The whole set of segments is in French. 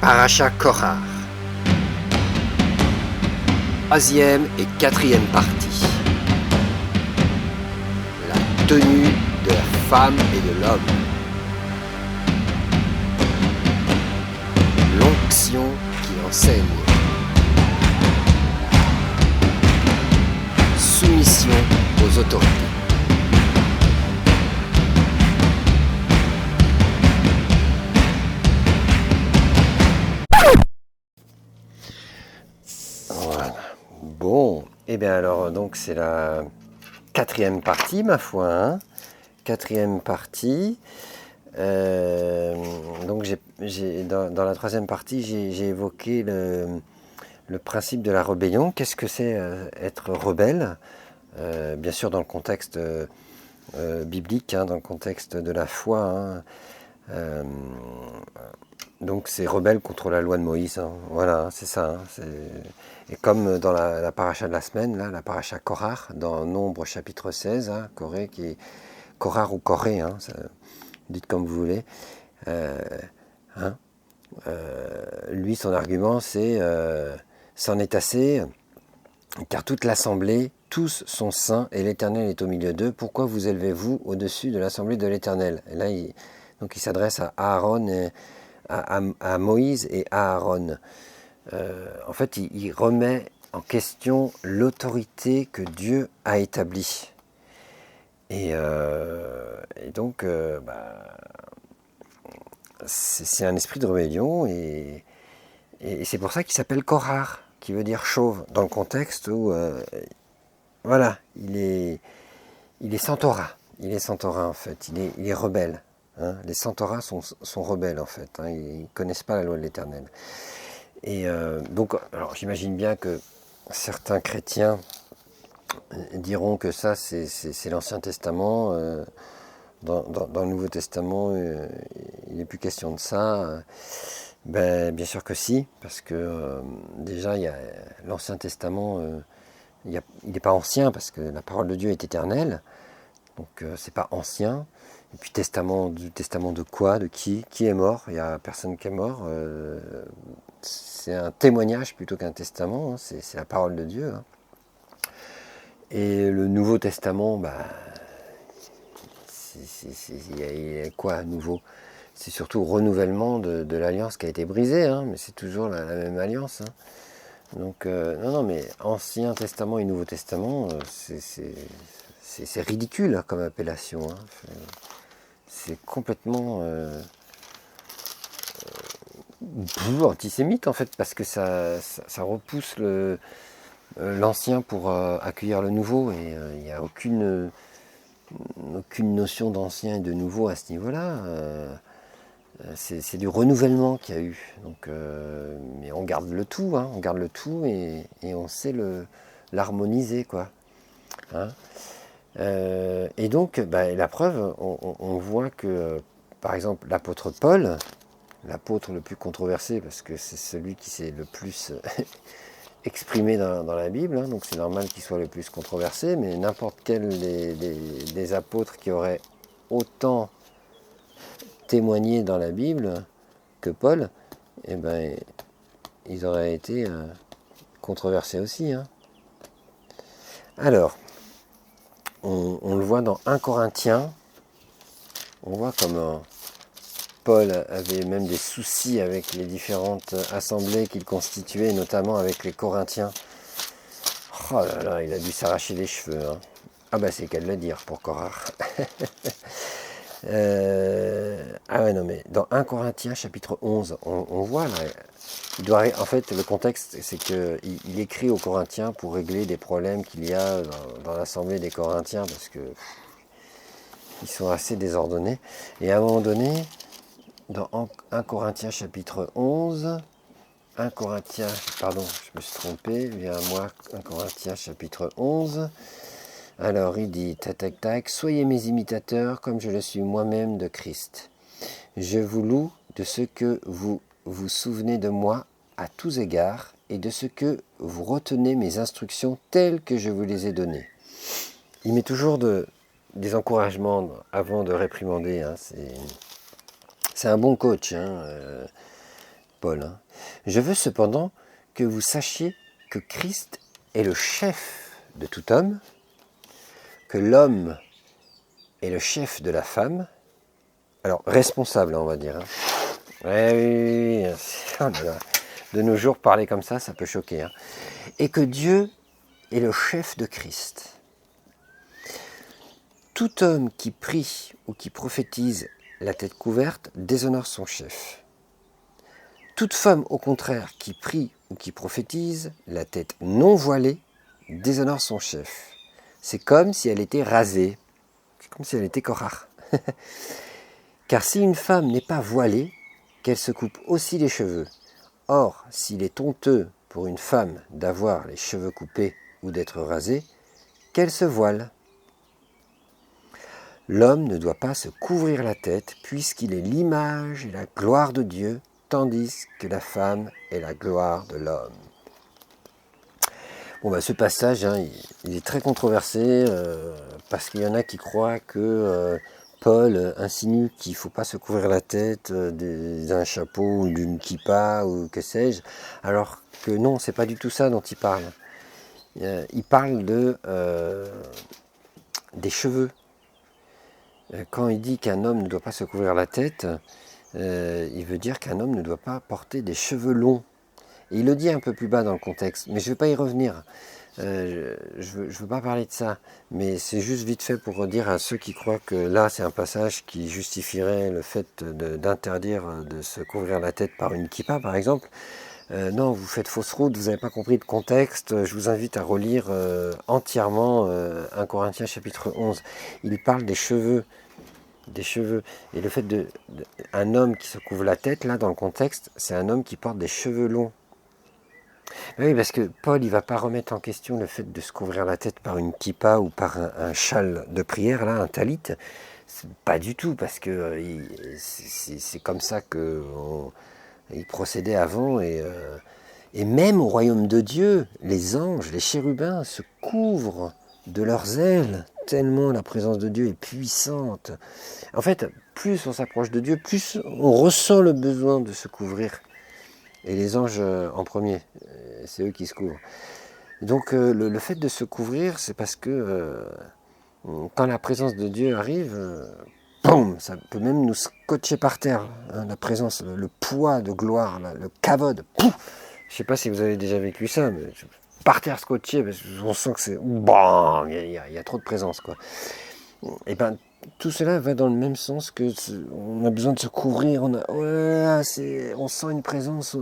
Paracha Korach. Troisième et quatrième partie. La tenue de la femme et de l'homme. L'onction qui enseigne. Soumission aux autorités. Voilà. Bon, et bien alors donc c'est la quatrième partie ma foi, hein. Quatrième partie. Donc dans la troisième partie j'ai évoqué le principe de la rébellion. Qu'est-ce que c'est être rebelle? Bien sûr dans le contexte biblique, hein, dans le contexte de la foi, hein. Donc c'est rebelle contre la loi de Moïse, hein. Voilà, c'est ça, hein. Et comme dans la paracha de la semaine, là, la paracha Korach, dans Nombre chapitre 16, hein, Korach ou Corée, hein, dites comme vous voulez, hein, lui son argument c'est c'en est assez, car toute l'assemblée, tous sont saints et l'Éternel est au milieu d'eux, pourquoi vous élevez-vous au-dessus de l'assemblée de l'Éternel? Et là il s'adresse à Aaron et à Moïse et à Aaron. En fait, il remet en question l'autorité que Dieu a établie. Et donc, c'est un esprit de rébellion, et c'est pour ça qu'il s'appelle Korach, qui veut dire chauve, dans le contexte où, voilà, il est sans Torah. Il est sans Torah, en fait. Il est rebelle. Hein. Les sans Torah sont rebelles, en fait. Hein. Ils ne connaissent pas la loi de l'Éternel. Et donc, alors j'imagine bien que certains chrétiens diront que ça, c'est l'Ancien Testament. Dans le Nouveau Testament, il n'est plus question de ça. Ben, bien sûr que si, parce que déjà, il y a l'Ancien Testament, il n'est pas ancien, parce que la parole de Dieu est éternelle. Donc, c'est pas ancien. Et puis, testament de quoi? De qui? Qui est mort? Il n'y a personne qui est mort. C'est un témoignage plutôt qu'un testament, hein. C'est la parole de Dieu, hein. Et le Nouveau Testament, bah, il y a quoi à nouveau? C'est surtout le renouvellement de l'alliance qui a été brisée, hein, mais c'est toujours la même alliance, hein. Donc, non, mais Ancien Testament et Nouveau Testament, c'est ridicule, hein, comme appellation, hein. C'est complètement antisémite, en fait, parce que ça repousse l'ancien pour accueillir le nouveau, et il n'y a aucune notion d'ancien et de nouveau à ce niveau-là. C'est du renouvellement qu'il y a eu. Donc, mais on garde le tout, hein, on garde le tout, et on sait l'harmoniser, quoi. Hein. Et donc, bah, la preuve, on voit que, par exemple, l'apôtre Paul, l'apôtre le plus controversé, parce que c'est celui qui s'est le plus exprimé dans la Bible, hein, donc c'est normal qu'il soit le plus controversé, mais n'importe quel des apôtres qui auraient autant témoigné dans la Bible que Paul, eh ben, ils auraient été controversés aussi, hein. Alors, on le voit dans 1 Corinthiens, on voit comment Paul avait même des soucis avec les différentes assemblées qu'il constituait, notamment avec les Corinthiens. Oh là là, il a dû s'arracher les cheveux, hein. Ah bah c'est qu'à le dire pour Korach. Ah ouais, non, mais dans 1 Corinthiens chapitre 11, on voit là, en fait, le contexte, c'est qu'il écrit aux Corinthiens pour régler des problèmes qu'il y a dans l'assemblée des Corinthiens, parce que ils sont assez désordonnés. Et à un moment donné, dans 1 Corinthiens chapitre 11, 1 Corinthiens, pardon, je me suis trompé, viens à moi, 1 Corinthiens chapitre 11, alors il dit, tac tac, soyez mes imitateurs comme je le suis moi-même de Christ. Je vous loue de ce que vous vous souvenez de moi à tous égards, et de ce que vous retenez mes instructions telles que je vous les ai données. Il met toujours des encouragements avant de réprimander, hein. C'est un bon coach, hein. Paul, hein. Je veux cependant que vous sachiez que Christ est le chef de tout homme, que l'homme est le chef de la femme, alors responsable, on va dire. Hein. Ouais, oui, oui, oui. Oh là là. De nos jours, parler comme ça peut choquer. Hein. Et que Dieu est le chef de Christ. Tout homme qui prie ou qui prophétise la tête couverte déshonore son chef. Toute femme, au contraire, qui prie ou qui prophétise la tête non voilée déshonore son chef. C'est comme si elle était rasée. C'est comme si elle était Korach. Car si une femme n'est pas voilée, qu'elle se coupe aussi les cheveux. Or, s'il est honteux pour une femme d'avoir les cheveux coupés ou d'être rasée, qu'elle se voile. L'homme ne doit pas se couvrir la tête, puisqu'il est l'image et la gloire de Dieu, tandis que la femme est la gloire de l'homme. Bon, ce passage, hein, il est très controversé, parce qu'il y en a qui croient que Paul insinue qu'il ne faut pas se couvrir la tête d'un chapeau ou d'une kippa ou que sais-je, alors que non, c'est pas du tout ça dont il parle. Il parle des cheveux. Quand il dit qu'un homme ne doit pas se couvrir la tête, il veut dire qu'un homme ne doit pas porter des cheveux longs. Et il le dit un peu plus bas dans le contexte, mais je ne vais pas y revenir. Je veux pas parler de ça, mais c'est juste vite fait pour dire à ceux qui croient que là c'est un passage qui justifierait le fait d'interdire de se couvrir la tête par une kippa par exemple. Non, vous faites fausse route, vous n'avez pas compris le contexte. Je vous invite à relire entièrement 1 Corinthiens chapitre 11. Il parle des cheveux. Et le fait un homme qui se couvre la tête, là, dans le contexte, c'est un homme qui porte des cheveux longs. Oui, parce que Paul, il ne va pas remettre en question le fait de se couvrir la tête par une kippa ou par un châle de prière, là, un talit. Pas du tout, parce que c'est comme ça qu'il procédait avant. Et même au royaume de Dieu, les anges, les chérubins se couvrent de leurs ailes, tellement la présence de Dieu est puissante. En fait, plus on s'approche de Dieu, plus on ressent le besoin de se couvrir. Et les anges en premier, c'est eux qui se couvrent. Donc le fait de se couvrir, c'est parce que quand la présence de Dieu arrive, boum, ça peut même nous scotcher par terre. Hein, la présence, le poids de gloire, le kavod. Pouf, je ne sais pas si vous avez déjà vécu ça, mais par terre scotché, parce qu'on sent que c'est... Bon, il y a trop de présence, quoi. Et ben, tout cela va dans le même sens que on a besoin de se couvrir, on sent une présence.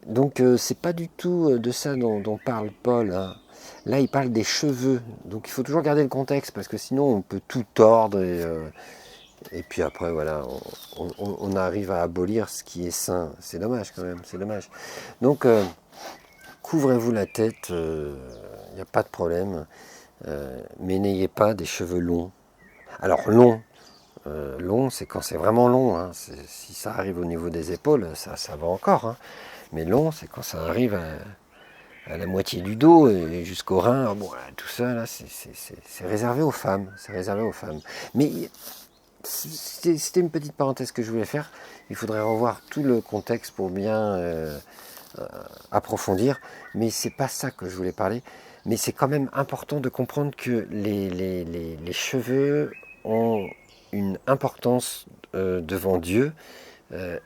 Donc c'est pas du tout de ça dont parle Paul. Hein. Là, il parle des cheveux. Donc il faut toujours garder le contexte parce que sinon on peut tout tordre et puis après voilà, on arrive à abolir ce qui est saint. C'est dommage quand même, c'est dommage. Donc couvrez-vous la tête, il n'y a pas de problème. Mais n'ayez pas des cheveux longs. Alors long, c'est quand c'est vraiment long. Hein. Si ça arrive au niveau des épaules, ça va encore. Hein. Mais long, c'est quand ça arrive à la moitié du dos et jusqu'au rein. Bon, tout ça, là, c'est réservé aux femmes. C'est réservé aux femmes. Mais c'était une petite parenthèse que je voulais faire. Il faudrait revoir tout le contexte pour bien approfondir. Mais c'est pas ça que je voulais parler. Mais c'est quand même important de comprendre que les cheveux ont une importance devant Dieu.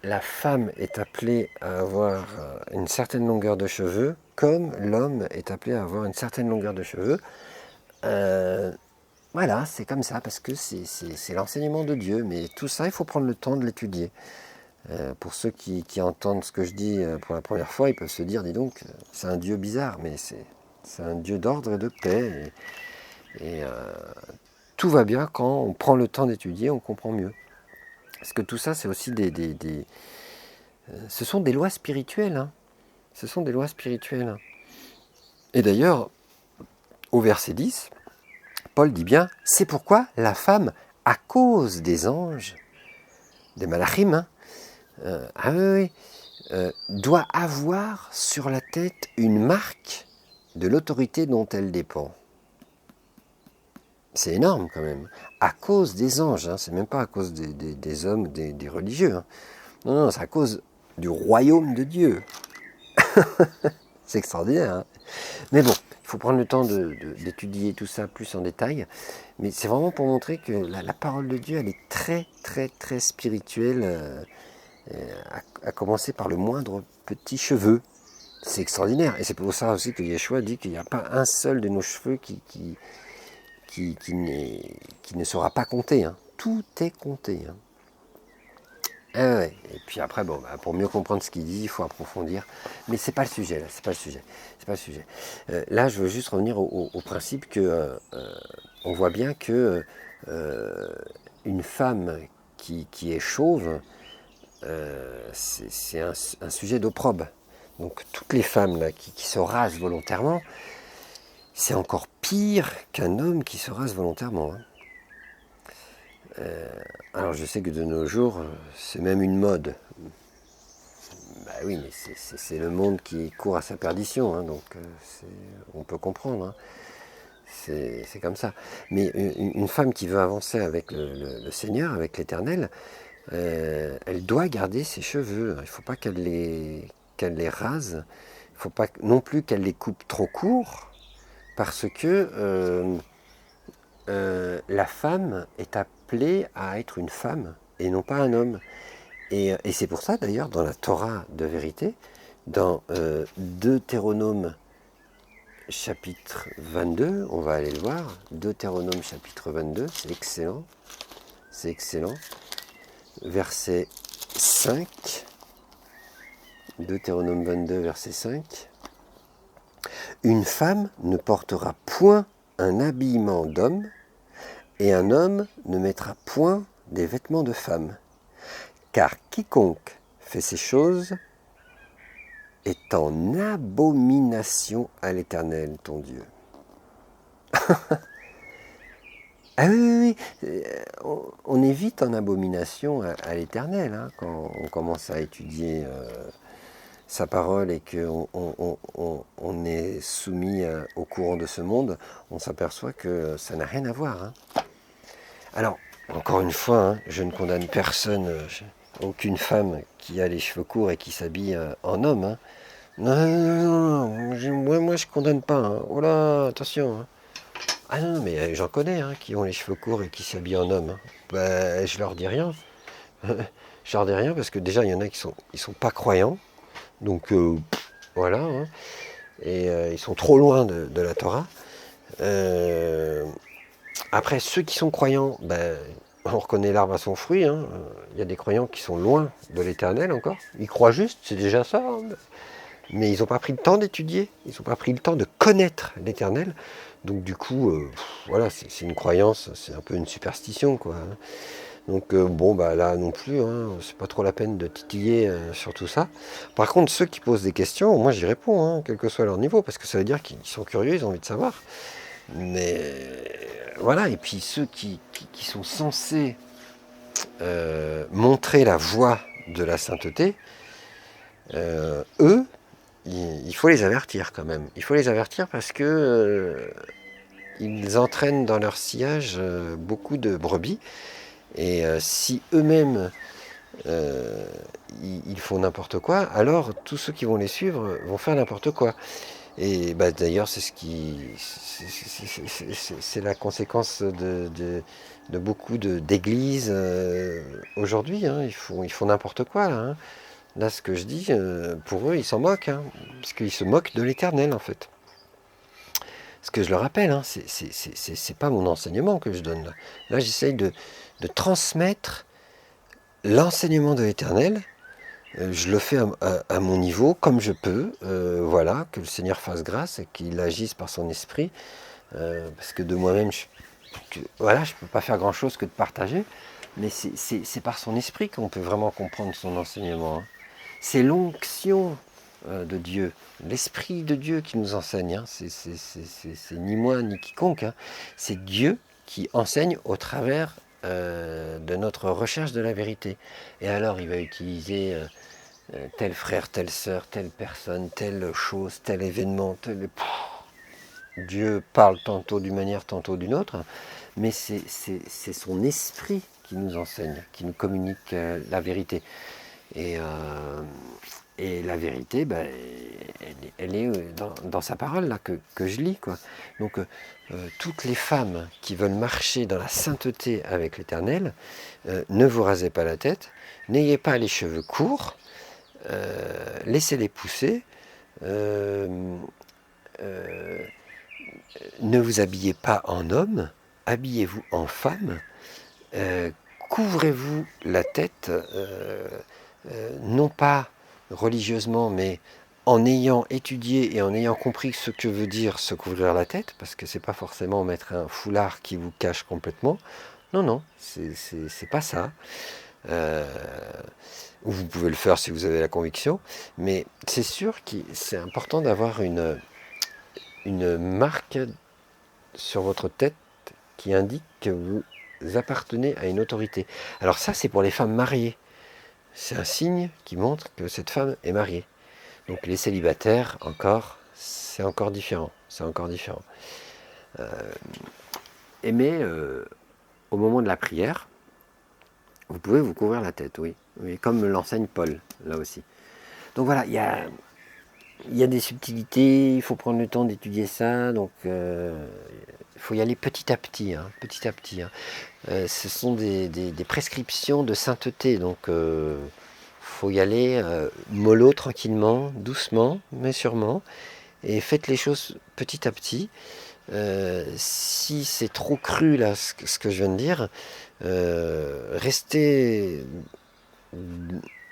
La femme est appelée à avoir une certaine longueur de cheveux, comme l'homme est appelé à avoir une certaine longueur de cheveux. Voilà, c'est comme ça, parce que c'est l'enseignement de Dieu. Mais tout ça, il faut prendre le temps de l'étudier. Pour ceux qui entendent ce que je dis pour la première fois, ils peuvent se dire, dis donc, c'est un Dieu bizarre, mais c'est un Dieu d'ordre et de paix. Et tout va bien quand on prend le temps d'étudier, on comprend mieux. Parce que tout ça, c'est aussi ce sont des lois spirituelles. Hein. Ce sont des lois spirituelles. Et d'ailleurs, au verset 10, Paul dit bien, c'est pourquoi la femme, à cause des anges, des malachim, doit avoir sur la tête une marque de l'autorité dont elle dépend. C'est énorme quand même. À cause des anges, hein, c'est même pas à cause des hommes, des religieux. Hein. Non, c'est à cause du royaume de Dieu. C'est extraordinaire, hein. Mais bon, il faut prendre le temps d'étudier tout ça plus en détail. Mais c'est vraiment pour montrer que la parole de Dieu, elle est très, très, très spirituelle, à commencer par le moindre petit cheveu. C'est extraordinaire. Et c'est pour ça aussi que Yeshua dit qu'il n'y a pas un seul de nos cheveux qui ne sera pas compté, hein. Tout est compté, hein. Ouais. Et puis après, bon, pour mieux comprendre ce qu'il dit, il faut approfondir. Mais c'est pas le sujet, là, c'est pas le sujet. C'est pas le sujet. Là, je veux juste revenir au principe que on voit bien que une femme qui est chauve, c'est un sujet d'opprobre. Donc toutes les femmes là, qui se rasent volontairement, c'est encore pire qu'un homme qui se rase volontairement, hein. Alors je sais que de nos jours, c'est même une mode. Bah oui, mais c'est le monde qui court à sa perdition, hein, donc on peut comprendre, hein. C'est comme ça. Mais une femme qui veut avancer avec le Seigneur, avec l'Éternel, elle doit garder ses cheveux. Il ne faut pas qu'elle les rase. Il ne faut pas non plus qu'elle les coupe trop courts, parce que la femme est appelée à être une femme et non pas un homme. Et c'est pour ça d'ailleurs dans la Torah de vérité, dans Deutéronome chapitre 22, on va aller le voir, Deutéronome chapitre 22, c'est excellent, verset 5, Deutéronome 22, verset 5, une femme ne portera point un habillement d'homme, et un homme ne mettra point des vêtements de femme. Car quiconque fait ces choses est en abomination à l'Éternel, ton Dieu. Ah oui, on est vite en abomination à l'Éternel, hein, quand on commence à étudier sa parole et qu'on on est soumis au courant de ce monde, on s'aperçoit que ça n'a rien à voir, hein. Alors, encore une fois, hein, je ne condamne personne, aucune femme qui a les cheveux courts et qui s'habille en homme, hein. Non, moi je condamne pas, hein. Oh là, attention, hein. Ah non, mais j'en connais, hein, qui ont les cheveux courts et qui s'habillent en homme, hein. Ben, je leur dis rien. Je leur dis rien parce que déjà, il y en a qui sont pas croyants. Donc, voilà, hein. Et ils sont trop loin de la Torah. Après, ceux qui sont croyants, ben, on reconnaît l'arbre à son fruit, hein. Il y a des croyants qui sont loin de l'Éternel encore. Ils croient juste, c'est déjà ça, hein. Mais ils n'ont pas pris le temps d'étudier, ils n'ont pas pris le temps de connaître l'Éternel. Donc du coup, voilà, c'est une croyance, c'est un peu une superstition, quoi, hein. Donc bon, bah là non plus, hein, c'est pas trop la peine de titiller sur tout ça. Par contre, ceux qui posent des questions, moi j'y réponds, hein, quel que soit leur niveau, parce que ça veut dire qu'ils sont curieux, ils ont envie de savoir. Mais voilà, et puis ceux qui sont censés montrer la voie de la sainteté, eux, il faut les avertir quand même. Il faut les avertir parce que ils entraînent dans leur sillage beaucoup de brebis. Et si eux-mêmes ils font n'importe quoi, alors tous ceux qui vont les suivre vont faire n'importe quoi. Et bah, d'ailleurs, c'est la conséquence de beaucoup d'églises aujourd'hui, hein. Ils font n'importe quoi là, hein. Là, ce que je dis, pour eux, ils s'en moquent, hein, parce qu'ils se moquent de l'Éternel, en fait. Ce que je le rappelle, hein, c'est pas mon enseignement que je donne là. Là, j'essaye de transmettre l'enseignement de l'Éternel. Je le fais à mon niveau, comme je peux. Voilà, que le Seigneur fasse grâce et qu'il agisse par son esprit. Parce que de moi-même, voilà, je peux pas faire grand-chose que de partager. Mais c'est par son esprit qu'on peut vraiment comprendre son enseignement, hein. C'est l'onction de Dieu, l'Esprit de Dieu qui nous enseigne, hein. C'est ni moi ni quiconque, hein. C'est Dieu qui enseigne au travers de notre recherche de la vérité. Et alors il va utiliser tel frère, telle sœur, telle personne, telle chose, tel événement, Dieu parle tantôt d'une manière, tantôt d'une autre, mais c'est son esprit qui nous enseigne, qui nous communique la vérité. Et, et la vérité, ben, elle est dans sa parole là que je lis, quoi. Donc toutes les femmes qui veulent marcher dans la sainteté avec l'Éternel, ne vous rasez pas la tête, n'ayez pas les cheveux courts, laissez-les pousser, euh, ne vous habillez pas en homme, habillez-vous en femme, euh, couvrez-vous la tête, non pas religieusement, mais en ayant étudié et en ayant compris ce que veut dire se couvrir la tête, parce que c'est pas forcément mettre un foulard qui vous cache complètement. Non, non, c'est pas ça. Euh, vous pouvez le faire si vous avez la conviction, mais c'est sûr que c'est important d'avoir une marque sur votre tête qui indique que vous appartenez à une autorité. Alors ça, c'est pour les femmes mariées. C'est un signe qui montre que cette femme est mariée. Donc les célibataires, encore, c'est encore différent. C'est encore différent. Mais au moment de la prière, vous pouvez vous couvrir la tête, oui. Oui, comme l'enseigne Paul, là aussi. Donc voilà, il y a des subtilités, il faut prendre le temps d'étudier ça, donc il faut y aller petit à petit, hein, petit à petit. Hein. Ce sont des prescriptions de sainteté, donc faut y aller mollo, tranquillement, doucement, mais sûrement, et faites les choses petit à petit. Si c'est trop cru là, ce que je viens de dire, restez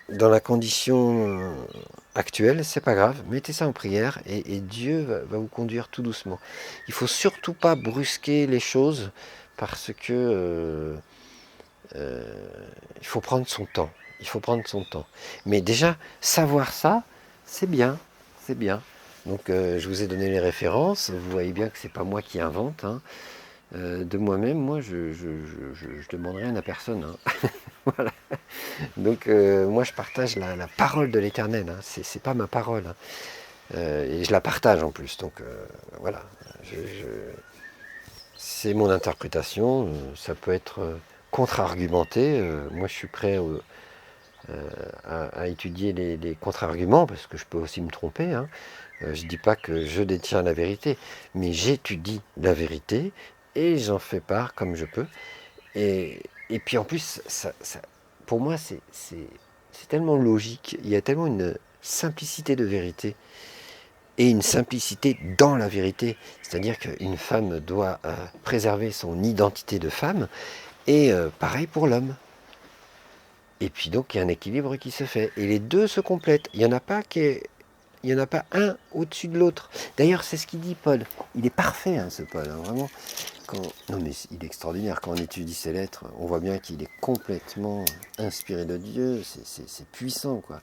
dans la condition actuelle, c'est pas grave, mettez ça en prière et Dieu va vous conduire tout doucement. Il faut surtout pas brusquer les choses parce que il faut prendre son temps. Il faut prendre son temps. Mais déjà, savoir ça, c'est bien. C'est bien. Donc, je vous ai donné les références. Vous voyez bien que c'est pas moi qui invente. Hein. De moi-même, moi, je demande rien à personne. Hein. Voilà. Donc, moi, je partage la parole de l'Éternel. Hein. C'est pas ma parole. Hein. Et je la partage en plus. Donc, voilà. C'est mon interprétation. Ça peut être contre-argumenté. Moi, je suis prêt à étudier les contre-arguments parce que je peux aussi me tromper. Hein. Je ne dis pas que je détiens la vérité, mais j'étudie la vérité et j'en fais part comme je peux. Et puis en plus, pour moi, c'est tellement logique. Il y a tellement une simplicité de vérité et une simplicité dans la vérité. C'est-à-dire qu'une femme doit préserver son identité de femme et pareil pour l'homme. Et puis donc il y a un équilibre qui se fait. Et les deux se complètent. Il n'y en a pas il y en a pas un au-dessus de l'autre. D'ailleurs, c'est ce qu'il dit Paul. Il est parfait, hein, ce Paul. Hein, vraiment. Non, mais il est extraordinaire. Quand on étudie ses lettres, on voit bien qu'il est complètement inspiré de Dieu. C'est puissant, quoi.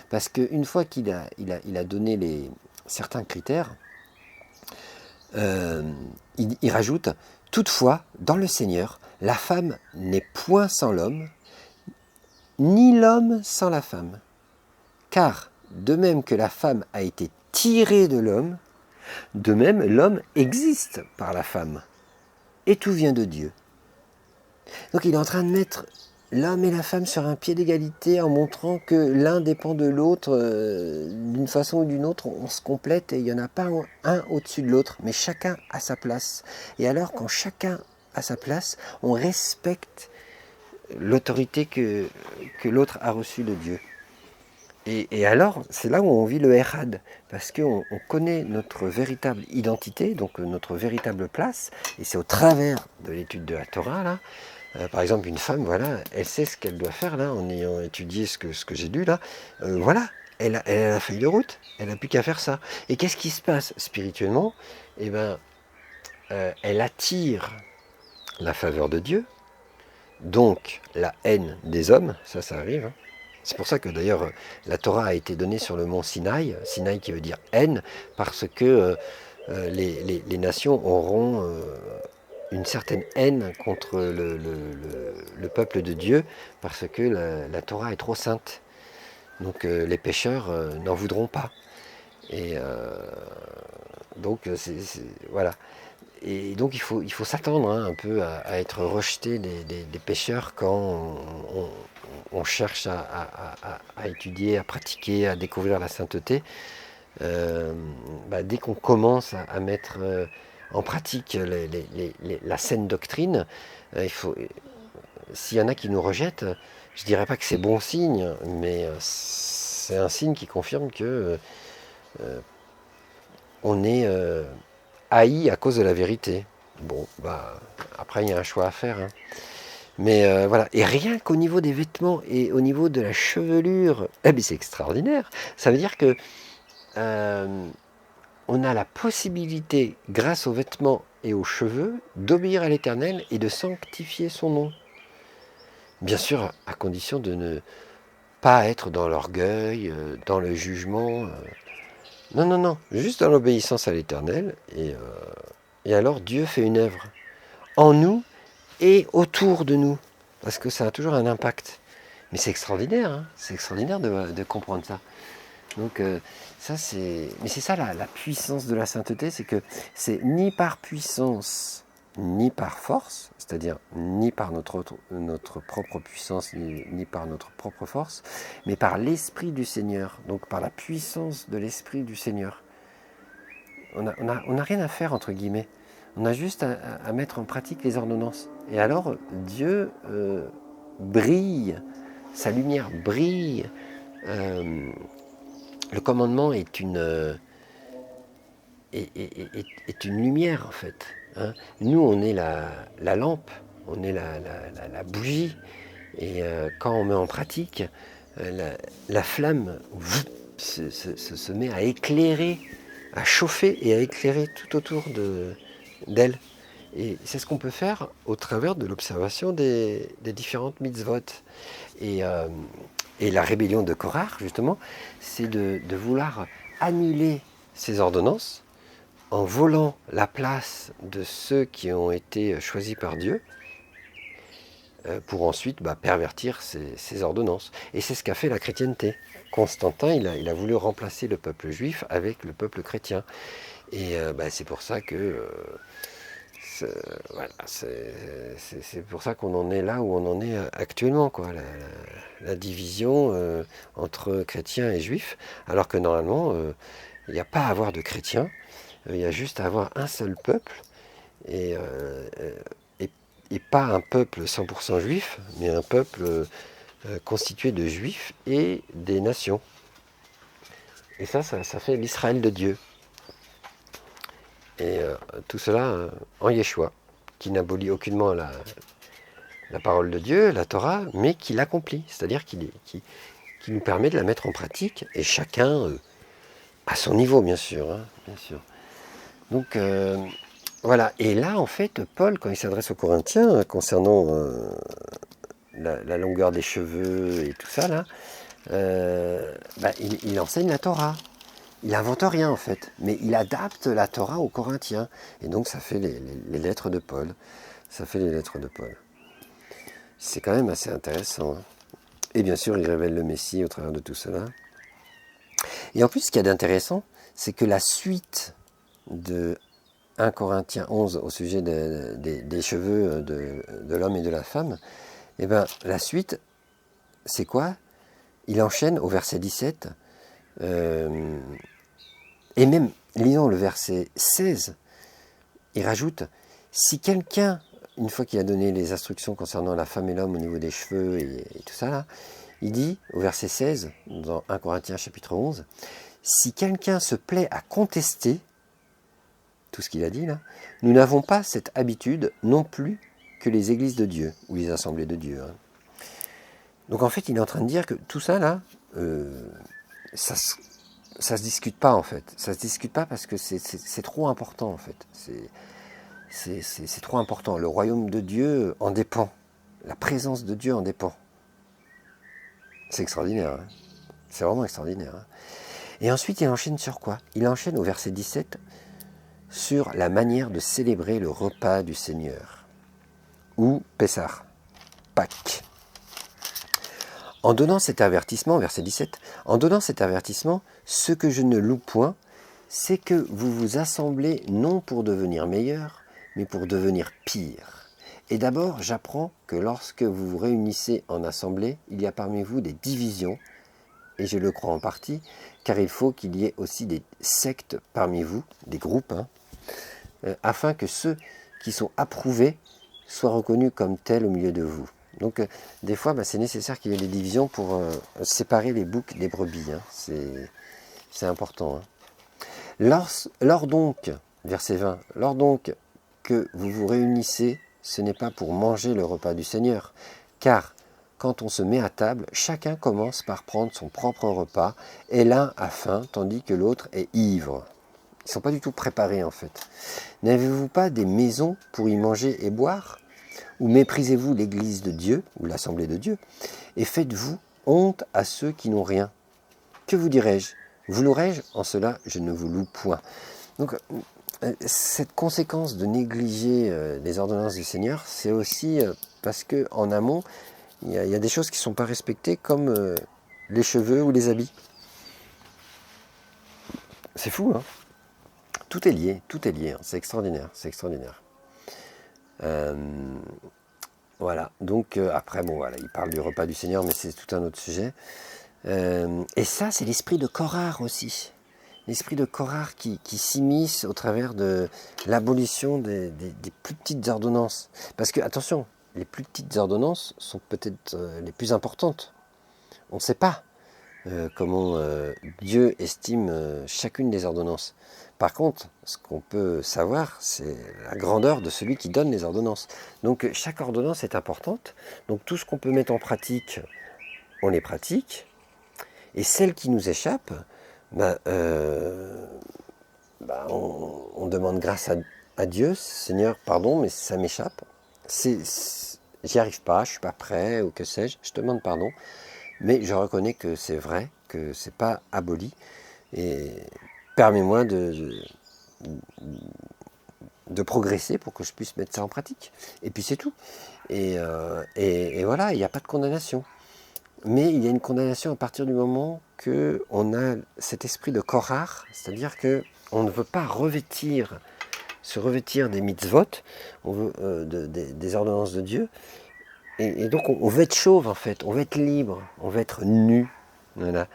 Parce qu'une fois qu'il a donné certains critères, il rajoute, toutefois, dans le Seigneur, la femme n'est point sans l'homme, ni l'homme sans la femme. Car, de même que la femme a été tirée de l'homme, de même l'homme existe par la femme. Et tout vient de Dieu. Donc il est en train de mettre l'homme et la femme sur un pied d'égalité en montrant que l'un dépend de l'autre d'une façon ou d'une autre, on se complète et il n'y en a pas un au-dessus de l'autre, mais chacun a sa place. Et alors quand chacun a sa place, on respecte l'autorité que l'autre a reçue de Dieu. Et alors, c'est là où on vit le Erad, parce qu'on connaît notre véritable identité, donc notre véritable place, et c'est au travers de l'étude de la Torah, là. Par exemple, une femme, voilà, elle sait ce qu'elle doit faire, là, en ayant étudié ce que j'ai lu, là. Voilà, elle a la feuille de route, elle n'a plus qu'à faire ça. Et qu'est-ce qui se passe spirituellement? Eh bien, elle attire la faveur de Dieu, donc la haine des hommes, ça arrive, hein. C'est pour ça que d'ailleurs la Torah a été donnée sur le mont Sinaï, Sinaï qui veut dire haine, parce que les nations auront une certaine haine contre le peuple de Dieu, parce que la Torah est trop sainte. Donc les pécheurs n'en voudront pas. Et donc voilà. Et donc il faut s'attendre hein, un peu à être rejeté des pécheurs quand on cherche à étudier, à pratiquer, à découvrir la sainteté, dès qu'on commence à mettre en pratique la saine doctrine, s'il y en a qui nous rejettent, je ne dirais pas que c'est bon signe, mais c'est un signe qui confirme que on est haï à cause de la vérité. Bon, après il y a un choix à faire, hein. Mais voilà, et rien qu'au niveau des vêtements et au niveau de la chevelure, c'est extraordinaire. Ça veut dire que on a la possibilité, grâce aux vêtements et aux cheveux, d'obéir à l'Éternel et de sanctifier son nom. Bien sûr, à condition de ne pas être dans l'orgueil, dans le jugement. Non, juste dans l'obéissance à l'Éternel. Et alors Dieu fait une œuvre en nous et autour de nous. Parce que ça a toujours un impact. Mais c'est extraordinaire, hein, c'est extraordinaire de comprendre ça. Donc ça c'est... Mais c'est ça la puissance de la sainteté, c'est que c'est ni par puissance, ni par force, c'est-à-dire ni par notre propre puissance, ni par notre propre force, mais par l'Esprit du Seigneur, donc par la puissance de l'Esprit du Seigneur. On n'a rien à faire, entre guillemets. On a juste à mettre en pratique les ordonnances. Et alors, Dieu brille, sa lumière brille. Le commandement est une lumière, en fait. Hein. Nous, on est la lampe, on est la bougie. Et quand on met en pratique, la flamme se met à éclairer, à chauffer et à éclairer tout autour d'elle. Et c'est ce qu'on peut faire au travers de l'observation des différentes mitzvot. Et la rébellion de Korach, justement, c'est de vouloir annuler ces ordonnances en volant la place de ceux qui ont été choisis par Dieu pour ensuite pervertir ces ordonnances. Et c'est ce qu'a fait la chrétienté. Constantin, il a voulu remplacer le peuple juif avec le peuple chrétien. Et c'est pour ça que... c'est pour ça qu'on en est là où on en est actuellement, quoi. La division entre chrétiens et juifs, alors que normalement, il n'y a pas à avoir de chrétiens, il y a juste à avoir un seul peuple, et pas un peuple 100% juif, mais un peuple constitué de juifs et des nations. Et ça fait l'Israël de Dieu. Et tout cela en Yeshua, qui n'abolit aucunement la parole de Dieu, la Torah, mais qui l'accomplit, c'est-à-dire qui nous permet de la mettre en pratique, et chacun à son niveau, bien sûr. Hein, bien sûr. Donc voilà, et là en fait, Paul, quand il s'adresse aux Corinthiens, concernant la longueur des cheveux et tout ça, là, il enseigne la Torah. Il n'invente rien en fait, mais il adapte la Torah aux Corinthiens. Et donc ça fait les lettres de Paul. Ça fait les lettres de Paul. C'est quand même assez intéressant. Hein. Et bien sûr, il révèle le Messie au travers de tout cela. Et en plus, ce qu'il y a d'intéressant, c'est que la suite de 1 Corinthiens 11 au sujet des cheveux de l'homme et de la femme, la suite, c'est quoi? Il enchaîne au verset 17. Et même, lisons le verset 16, il rajoute, si quelqu'un, une fois qu'il a donné les instructions concernant la femme et l'homme au niveau des cheveux et tout ça, là, il dit, au verset 16, dans 1 Corinthiens chapitre 11, si quelqu'un se plaît à contester tout ce qu'il a dit là, nous n'avons pas cette habitude non plus que les églises de Dieu, ou les assemblées de Dieu. Hein. Donc en fait, il est en train de dire que tout ça là, ça se discute pas en fait. Ça se discute pas parce que c'est trop important en fait. C'est trop important. Le royaume de Dieu en dépend. La présence de Dieu en dépend. C'est extraordinaire. Hein. C'est vraiment extraordinaire. Hein. Et ensuite, il enchaîne sur quoi? Il enchaîne au verset 17 sur la manière de célébrer le repas du Seigneur. Ou Pessah, Pâques. En donnant cet avertissement, verset 17, en donnant cet avertissement, ce que je ne loue point, c'est que vous vous assemblez non pour devenir meilleur, mais pour devenir pire. Et d'abord, j'apprends que lorsque vous vous réunissez en assemblée, il y a parmi vous des divisions, et je le crois en partie, car il faut qu'il y ait aussi des sectes parmi vous, des groupes, afin que ceux qui sont approuvés soient reconnus comme tels au milieu de vous. Donc des fois, c'est nécessaire qu'il y ait des divisions pour séparer les boucs des brebis. C'est important. Lors donc, verset 20, lors donc que vous vous réunissez, ce n'est pas pour manger le repas du Seigneur, car quand on se met à table, chacun commence par prendre son propre repas, et l'un a faim, tandis que l'autre est ivre. Ils ne sont pas du tout préparés en fait. N'avez-vous pas des maisons pour y manger et boire? Ou méprisez-vous l'église de Dieu, ou l'assemblée de Dieu, et faites-vous honte à ceux qui n'ont rien? Que vous dirai-je? Vous louerai-je? En cela, je ne vous loue point. Donc, cette conséquence de négliger les ordonnances du Seigneur, c'est aussi parce qu'en amont, il y a des choses qui ne sont pas respectées, comme les cheveux ou les habits. C'est fou, hein? Tout est lié, hein. C'est extraordinaire, c'est extraordinaire. Voilà, donc après, il parle du repas du Seigneur, mais c'est tout un autre sujet. Et ça, c'est l'esprit de Korah aussi. L'esprit de Korah qui s'immisce au travers de l'abolition des plus petites ordonnances. Parce que, attention, les plus petites ordonnances sont peut-être les plus importantes. On ne sait pas comment Dieu estime chacune des ordonnances. Par contre, ce qu'on peut savoir, c'est la grandeur de celui qui donne les ordonnances. Donc chaque ordonnance est importante. Donc tout ce qu'on peut mettre en pratique, on les pratique. Et celles qui nous échappent, on demande grâce à Dieu. Seigneur, pardon, mais ça m'échappe. J'y arrive pas, je suis pas prêt, ou que sais-je. Je te demande pardon. Mais je reconnais que c'est vrai, que c'est pas aboli. Et permets-moi de progresser pour que je puisse mettre ça en pratique. Et puis c'est tout. Et voilà, il n'y a pas de condamnation. Mais il y a une condamnation à partir du moment qu'on a cet esprit de Korah, c'est-à-dire qu'on ne veut pas se revêtir des mitzvot, on veut, des ordonnances de Dieu, et donc on veut être chauve en fait, on veut être libre, on veut être nu. Voilà.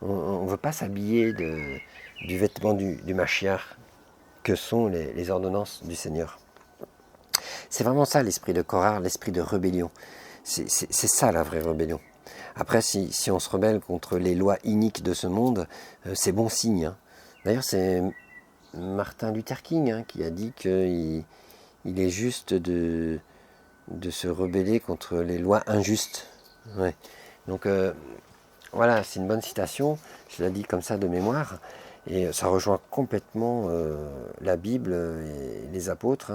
On ne veut pas s'habiller du vêtement du Mashiach, que sont les ordonnances du Seigneur. C'est vraiment ça l'esprit de Korah, l'esprit de rébellion. C'est ça la vraie rébellion. Après, si on se rebelle contre les lois iniques de ce monde, c'est bon signe. Hein. D'ailleurs, c'est Martin Luther King qui a dit qu'il est juste de se rebeller contre les lois injustes. Ouais. Donc voilà, c'est une bonne citation, je la dis comme ça de mémoire, et ça rejoint complètement la Bible et les apôtres,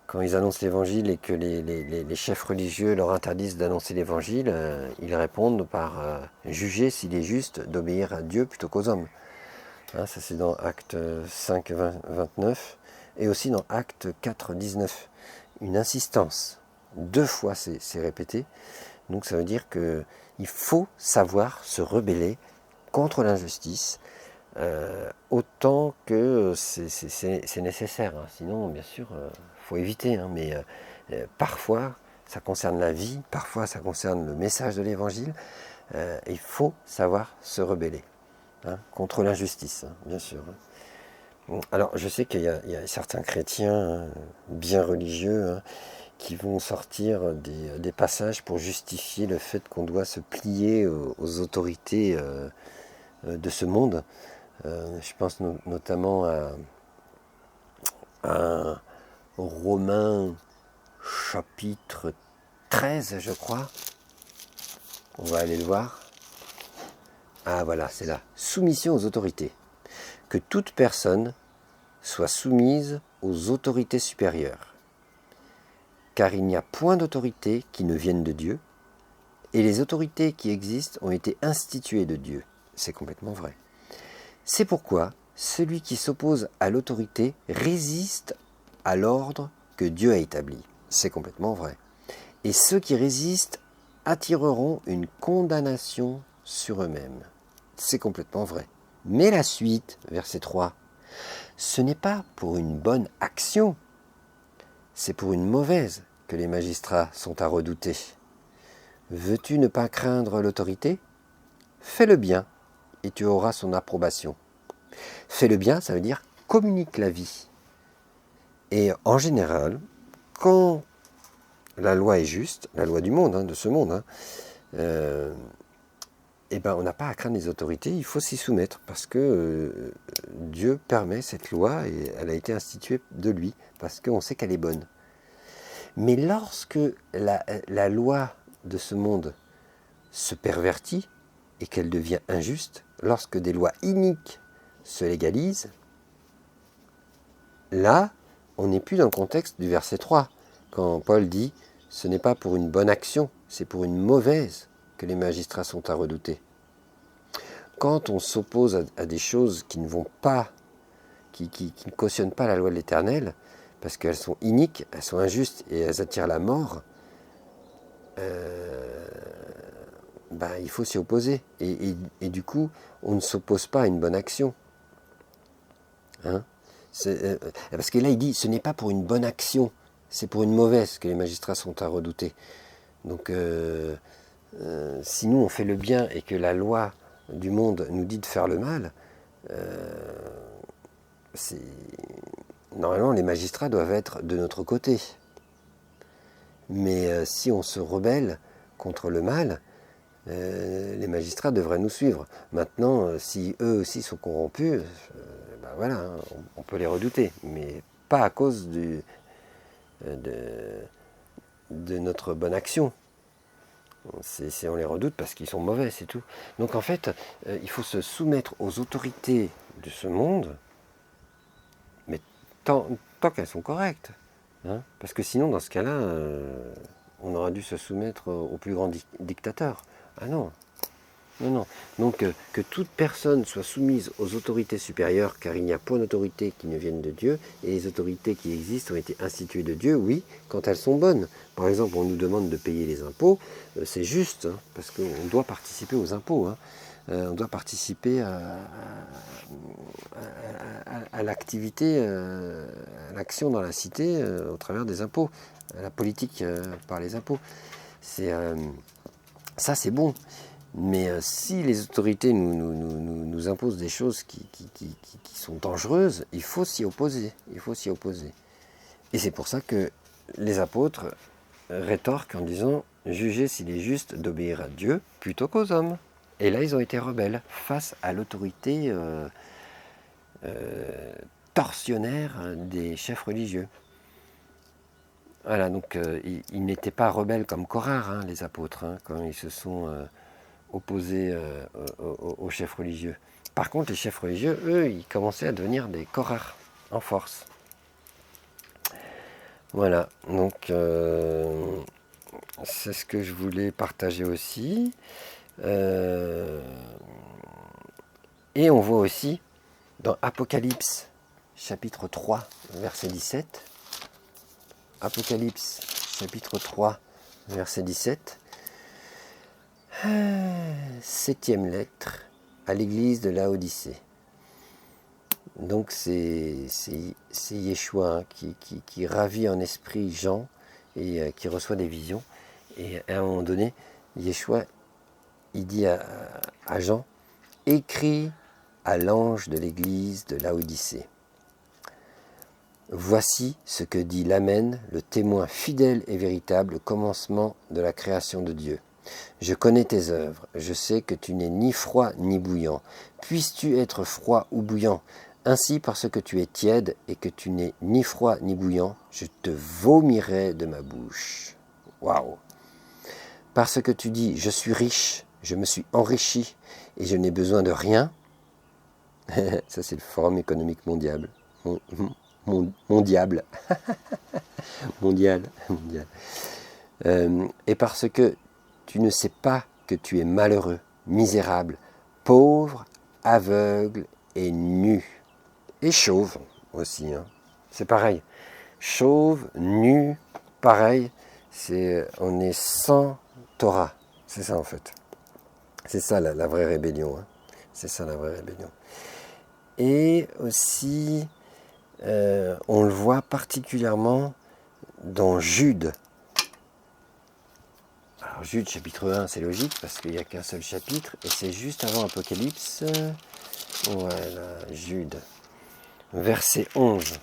quand ils annoncent l'évangile et que les chefs religieux leur interdisent d'annoncer l'évangile, ils répondent par juger s'il est juste d'obéir à Dieu plutôt qu'aux hommes. Ça c'est dans Actes 5, 29 et aussi dans Actes 4, 19. Une insistance. 2 fois c'est répété. Donc ça veut dire qu'il faut savoir se rebeller contre l'injustice autant que c'est nécessaire. Sinon, bien sûr, faut éviter. Mais parfois, ça concerne la vie, parfois ça concerne le message de l'évangile. Il faut savoir se rebeller contre l'injustice, bien sûr. Alors, je sais qu'il y a certains chrétiens bien religieux qui vont sortir des passages pour justifier le fait qu'on doit se plier aux autorités de ce monde. Je pense notamment à Romains chapitre 13, je crois. On va aller le voir. Ah voilà, c'est là. Soumission aux autorités. Que toute personne soit soumise aux autorités supérieures. Car il n'y a point d'autorité qui ne vienne de Dieu, et les autorités qui existent ont été instituées de Dieu. C'est complètement vrai. C'est pourquoi celui qui s'oppose à l'autorité résiste à l'ordre que Dieu a établi. C'est complètement vrai. Et ceux qui résistent attireront une condamnation sur eux-mêmes. C'est complètement vrai. Mais la suite, verset 3, ce n'est pas pour une bonne action, c'est pour une mauvaise que les magistrats sont à redouter. Veux-tu ne pas craindre l'autorité? Fais le bien et tu auras son approbation. Fais le bien, ça veut dire communique la vie. Et en général, quand la loi est juste, la loi du monde, de ce monde, on n'a pas à craindre les autorités, il faut s'y soumettre, parce que Dieu permet cette loi, et elle a été instituée de lui, parce qu'on sait qu'elle est bonne. Mais lorsque la loi de ce monde se pervertit, et qu'elle devient injuste, lorsque des lois iniques se légalisent, là, on n'est plus dans le contexte du verset 3, quand Paul dit « Ce n'est pas pour une bonne action, c'est pour une mauvaise que les magistrats sont à redouter. » Quand on s'oppose à des choses qui ne vont pas, qui ne cautionnent pas la loi de l'Éternel, parce qu'elles sont iniques, elles sont injustes et elles attirent la mort, il faut s'y opposer. Et du coup, on ne s'oppose pas à une bonne action. Parce que là, il dit, ce n'est pas pour une bonne action, c'est pour une mauvaise que les magistrats sont à redouter. Donc, si nous, on fait le bien et que la loi du monde nous dit de faire le mal, normalement, les magistrats doivent être de notre côté. Mais si on se rebelle contre le mal, les magistrats devraient nous suivre. Maintenant, si eux aussi sont corrompus, on peut les redouter, mais pas à cause de notre bonne action. On les redoute parce qu'ils sont mauvais, c'est tout. Donc en fait, il faut se soumettre aux autorités de ce monde, mais tant qu'elles sont correctes. Parce que sinon, dans ce cas-là, on aurait dû se soumettre au plus grand dictateur. Ah non. Donc que toute personne soit soumise aux autorités supérieures, car il n'y a point d'autorité qui ne vienne de Dieu, et les autorités qui existent ont été instituées de Dieu, oui, quand elles sont bonnes. Par exemple, on nous demande de payer les impôts, c'est juste, parce qu'on doit participer aux impôts. On doit participer à l'activité, à l'action dans la cité au travers des impôts, à la politique par les impôts. Ça, c'est bon. Mais si les autorités nous imposent des choses qui sont dangereuses, il faut s'y opposer. Et c'est pour ça que les apôtres rétorquent en disant « Jugez s'il est juste d'obéir à Dieu plutôt qu'aux hommes ». Et là, ils ont été rebelles face à l'autorité tortionnaire des chefs religieux. Voilà, donc ils n'étaient pas rebelles comme Korah, les apôtres, quand ils se sont opposés aux chefs religieux. Par contre, les chefs religieux, eux, ils commençaient à devenir des Korah en force. Voilà, donc c'est ce que je voulais partager aussi. Et on voit aussi dans Apocalypse, chapitre 3, verset 17. Apocalypse, chapitre 3, verset 17. 7e lettre à l'église de Laodicée. Donc c'est Yeshua qui ravit en esprit Jean et qui reçoit des visions. Et à un moment donné, Yeshua, il dit à Jean, « Écris à l'ange de l'église de Laodicée. Voici ce que dit l'Amen, le témoin fidèle et véritable, le commencement de la création de Dieu. Je connais tes œuvres, je sais que tu n'es ni froid ni bouillant. Puisses-tu être froid ou bouillant? Ainsi, parce que tu es tiède et que tu n'es ni froid ni bouillant, je te vomirai de ma bouche. » Waouh! Parce que tu dis, je suis riche, je me suis enrichi et je n'ai besoin de rien. Ça, c'est le Forum économique mondial. Mondial. Et parce que tu ne sais pas que tu es malheureux, misérable, pauvre, aveugle et nu. Et chauve aussi. C'est pareil. Chauve, nu, pareil. On est sans Torah. C'est ça en fait. C'est ça la vraie rébellion. C'est ça la vraie rébellion. Et aussi, on le voit particulièrement dans Jude. Alors Jude chapitre 1, c'est logique parce qu'il n'y a qu'un seul chapitre et c'est juste avant Apocalypse. Voilà, Jude, verset 11.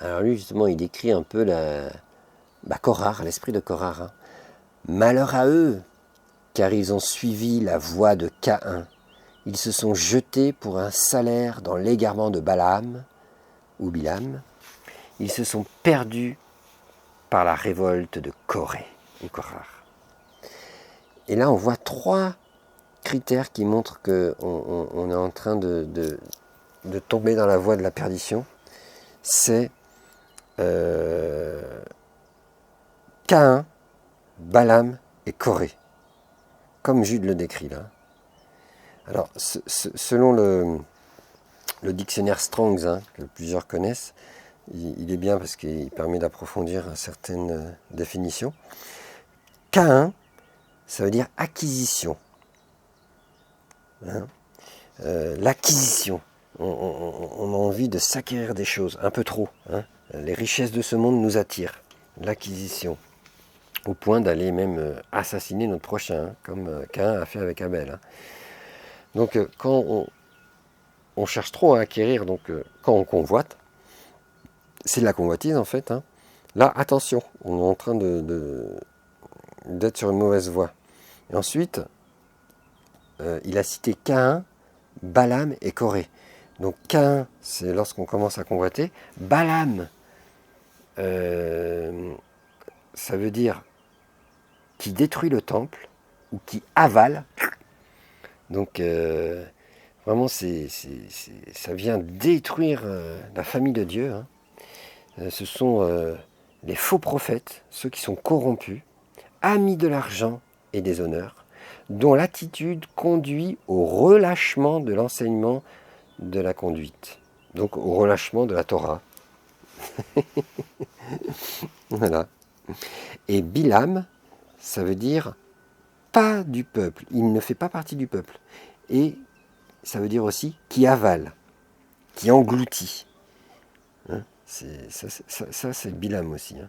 Alors lui justement il décrit un peu Korah, l'esprit de Korah. Hein. Malheur à eux, car ils ont suivi la voie de Caïn. Ils se sont jetés pour un salaire dans l'égarement de Balaam ou Bilam. Ils se sont perdus par la révolte de Corée ou Korah. Et là, on voit 3 critères qui montrent qu'on est en train de tomber dans la voie de la perdition. C'est Caïn, Balaam et Corée, comme Jude le décrit là. Alors, selon le dictionnaire Strong's, hein, que plusieurs connaissent, il est bien parce qu'il permet d'approfondir certaines définitions. Caïn, ça veut dire acquisition. Hein, l'acquisition. On a envie de s'acquérir des choses, un peu trop. Hein. Les richesses de ce monde nous attirent. L'acquisition. Au point d'aller même assassiner notre prochain, hein, comme Caïn a fait avec Abel. Hein. Donc quand on cherche trop à acquérir, donc quand on convoite, c'est de la convoitise en fait. Hein. Là, attention, on est en train d'être sur une mauvaise voie. Et ensuite, il a cité Caïn, Balaam et Corée. Donc Caïn, c'est lorsqu'on commence à convoiter. Balaam, ça veut dire qui détruit le temple ou qui avale. Donc vraiment, ça vient détruire la famille de Dieu. Hein. Ce sont les faux prophètes, ceux qui sont corrompus, amis de l'argent et des honneurs, dont l'attitude conduit au relâchement de l'enseignement de la conduite. Donc au relâchement de la Torah. Voilà. Et Bilam, ça veut dire pas du peuple. Il ne fait pas partie du peuple. Et ça veut dire aussi qui avale, qui engloutit. Hein, ça, c'est Bilam aussi. Hein.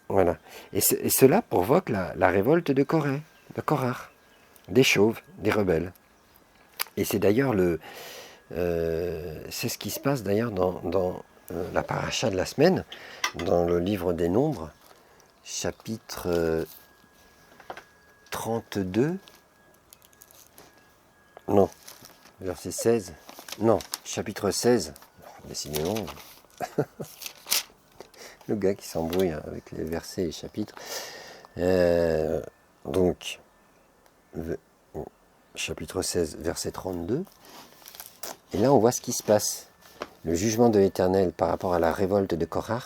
Voilà. Et cela provoque la révolte de Corée, de Korah, des chauves, des rebelles. Et c'est d'ailleurs c'est ce qui se passe d'ailleurs dans la paracha de la semaine, dans le livre des Nombres, chapitre 32. Non, verset 16. Non, chapitre 16. Décidément, le gars qui s'embrouille avec les versets et les chapitres. Donc, chapitre 16, verset 32. Et là, on voit ce qui se passe. Le jugement de l'Éternel par rapport à la révolte de Korah.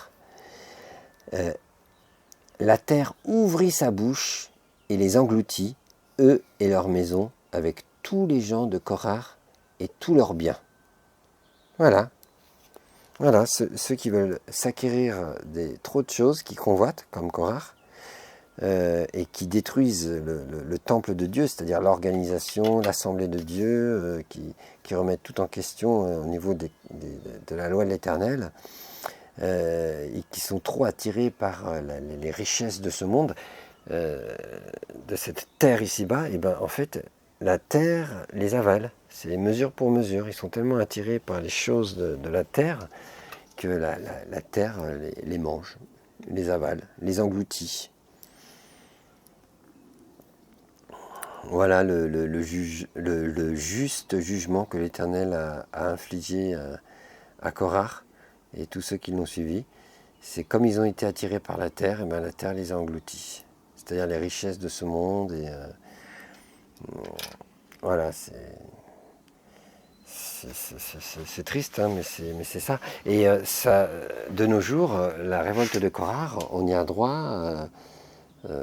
La terre ouvrit sa bouche et les engloutit, eux et leurs maisons, avec tous les gens de Korah et tous leurs biens. Voilà. Voilà, ceux qui veulent s'acquérir trop de choses, qui convoitent, comme Korah, et qui détruisent le temple de Dieu, c'est-à-dire l'organisation, l'assemblée de Dieu, qui remettent tout en question au niveau de la loi de l'Éternel, et qui sont trop attirés par les richesses de ce monde, de cette terre ici-bas, et ben en fait, la terre les avale. C'est mesure pour mesure. Ils sont tellement attirés par les choses de la terre que la terre les mange, les avale, les engloutit. Voilà le juste jugement que l'Éternel a infligé à Korah et tous ceux qui l'ont suivi. C'est comme ils ont été attirés par la terre, et bien la terre les a engloutis. C'est-à-dire les richesses de ce monde. Et voilà, c'est triste, hein, mais c'est ça. Et ça, de nos jours, la révolte de Korah, on y a droit.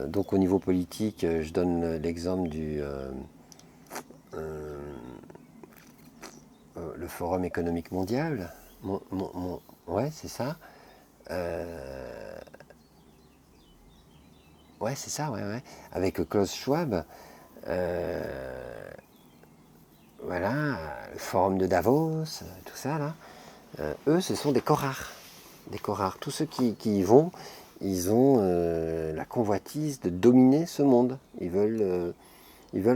Donc au niveau politique, je donne l'exemple le Forum économique mondial. Ouais, c'est ça. Ouais, c'est ça, ouais. Avec Klaus Schwab. Voilà, le forum de Davos, tout ça là. eux, ce sont des Korars. Des Korars. Tous ceux qui y vont, ils ont la convoitise de dominer ce monde. Ils veulent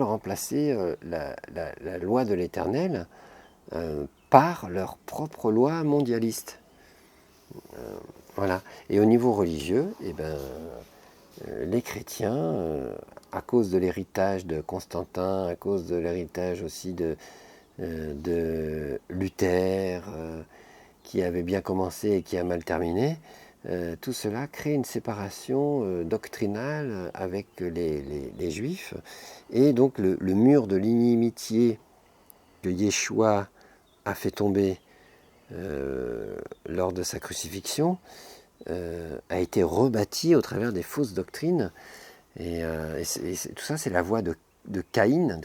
remplacer la loi de l'Éternel par leur propre loi mondialiste. Voilà. Et au niveau religieux, eh ben, les chrétiens, à cause de l'héritage de Constantin, à cause de l'héritage aussi de Luther, qui avait bien commencé et qui a mal terminé, tout cela crée une séparation doctrinale avec les Juifs. Et donc le mur de l'inimitié que Yeshua a fait tomber lors de sa crucifixion a été rebâti au travers des fausses doctrines. Et tout ça, c'est la voie de Caïn,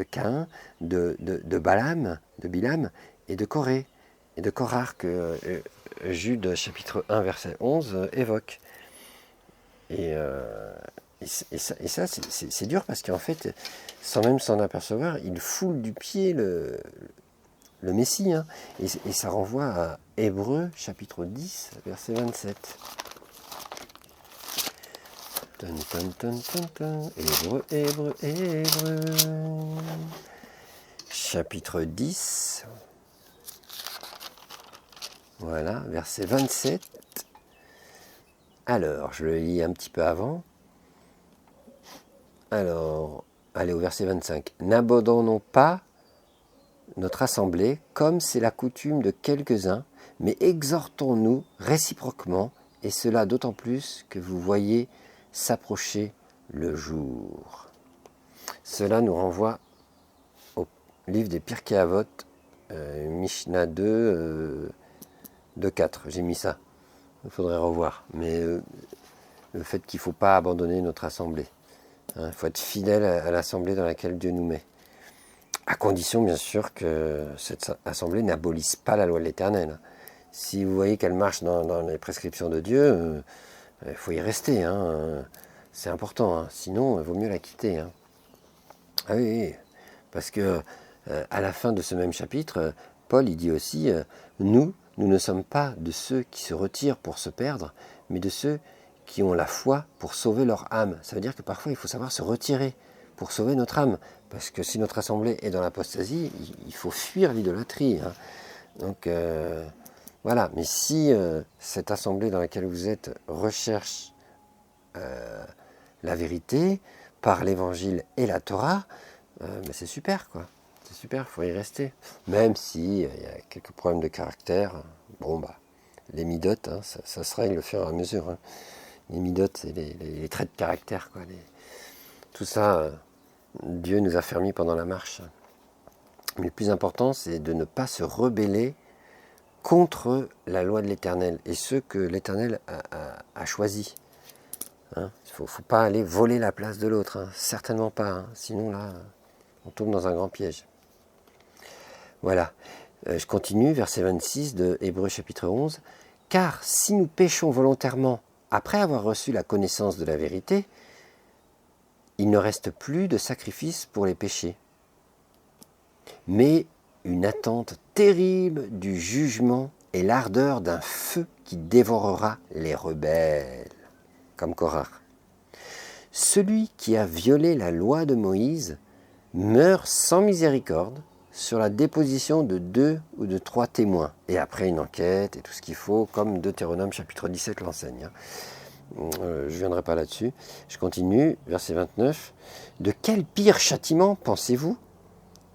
de Balaam, de Bilam et de Corée et de Korar que Jude chapitre 1 verset 11 évoque. Et ça c'est dur parce qu'en fait, sans même s'en apercevoir, il foule du pied le Messie. Hein, et ça renvoie à Hébreux chapitre 10 verset 27. Hébreux. Chapitre 10. Voilà, verset 27. Alors, je le lis un petit peu avant. Alors, allez au verset 25. N'abandonnons pas notre assemblée, comme c'est la coutume de quelques-uns, mais exhortons-nous réciproquement, et cela d'autant plus que vous voyez s'approcher le jour. Cela nous renvoie au livre des Pirkei Avot, Mishnah 2, 4. J'ai mis ça. Il faudrait revoir. Mais le fait qu'il ne faut pas abandonner notre assemblée. Il faut être fidèle à l'assemblée dans laquelle Dieu nous met. À condition, bien sûr, que cette assemblée n'abolisse pas la loi de l'Éternel. Si vous voyez qu'elle marche dans les prescriptions de Dieu, il faut y rester. C'est important. Sinon, il vaut mieux la quitter. Ah oui, parce que à la fin de ce même chapitre, Paul il dit aussi nous ne sommes pas de ceux qui se retirent pour se perdre, mais de ceux qui ont la foi pour sauver leur âme. Ça veut dire que parfois il faut savoir se retirer pour sauver notre âme, parce que si notre assemblée est dans l'apostasie, il faut fuir l'idolâtrie. Donc voilà, mais si cette assemblée dans laquelle vous êtes recherche la vérité par l'évangile et la Torah, mais c'est super quoi. C'est super, il faut y rester. Même si il y a quelques problèmes de caractère, les midotes, ça se règle au fur et à mesure. Les midotes, c'est les traits de caractère, quoi. Tout ça, Dieu nous a fermis pendant la marche. Mais le plus important, c'est de ne pas se rebeller contre la loi de l'Éternel et ceux que l'Éternel a choisis. Il ne faut pas aller voler la place de l'autre, certainement pas. Sinon, là, on tombe dans un grand piège. Voilà. Je continue, verset 26 de Hébreux chapitre 11. « Car si nous péchons volontairement après avoir reçu la connaissance de la vérité, il ne reste plus de sacrifice pour les péchés, mais une attente terrible du jugement et l'ardeur d'un feu qui dévorera les rebelles, comme Korah. Celui qui a violé la loi de Moïse meurt sans miséricorde sur la déposition de 2 ou de 3 témoins, et après une enquête et tout ce qu'il faut, comme Deutéronome chapitre 17 l'enseigne. Je ne viendrai pas là-dessus. Je continue, verset 29. « De quel pire châtiment pensez-vous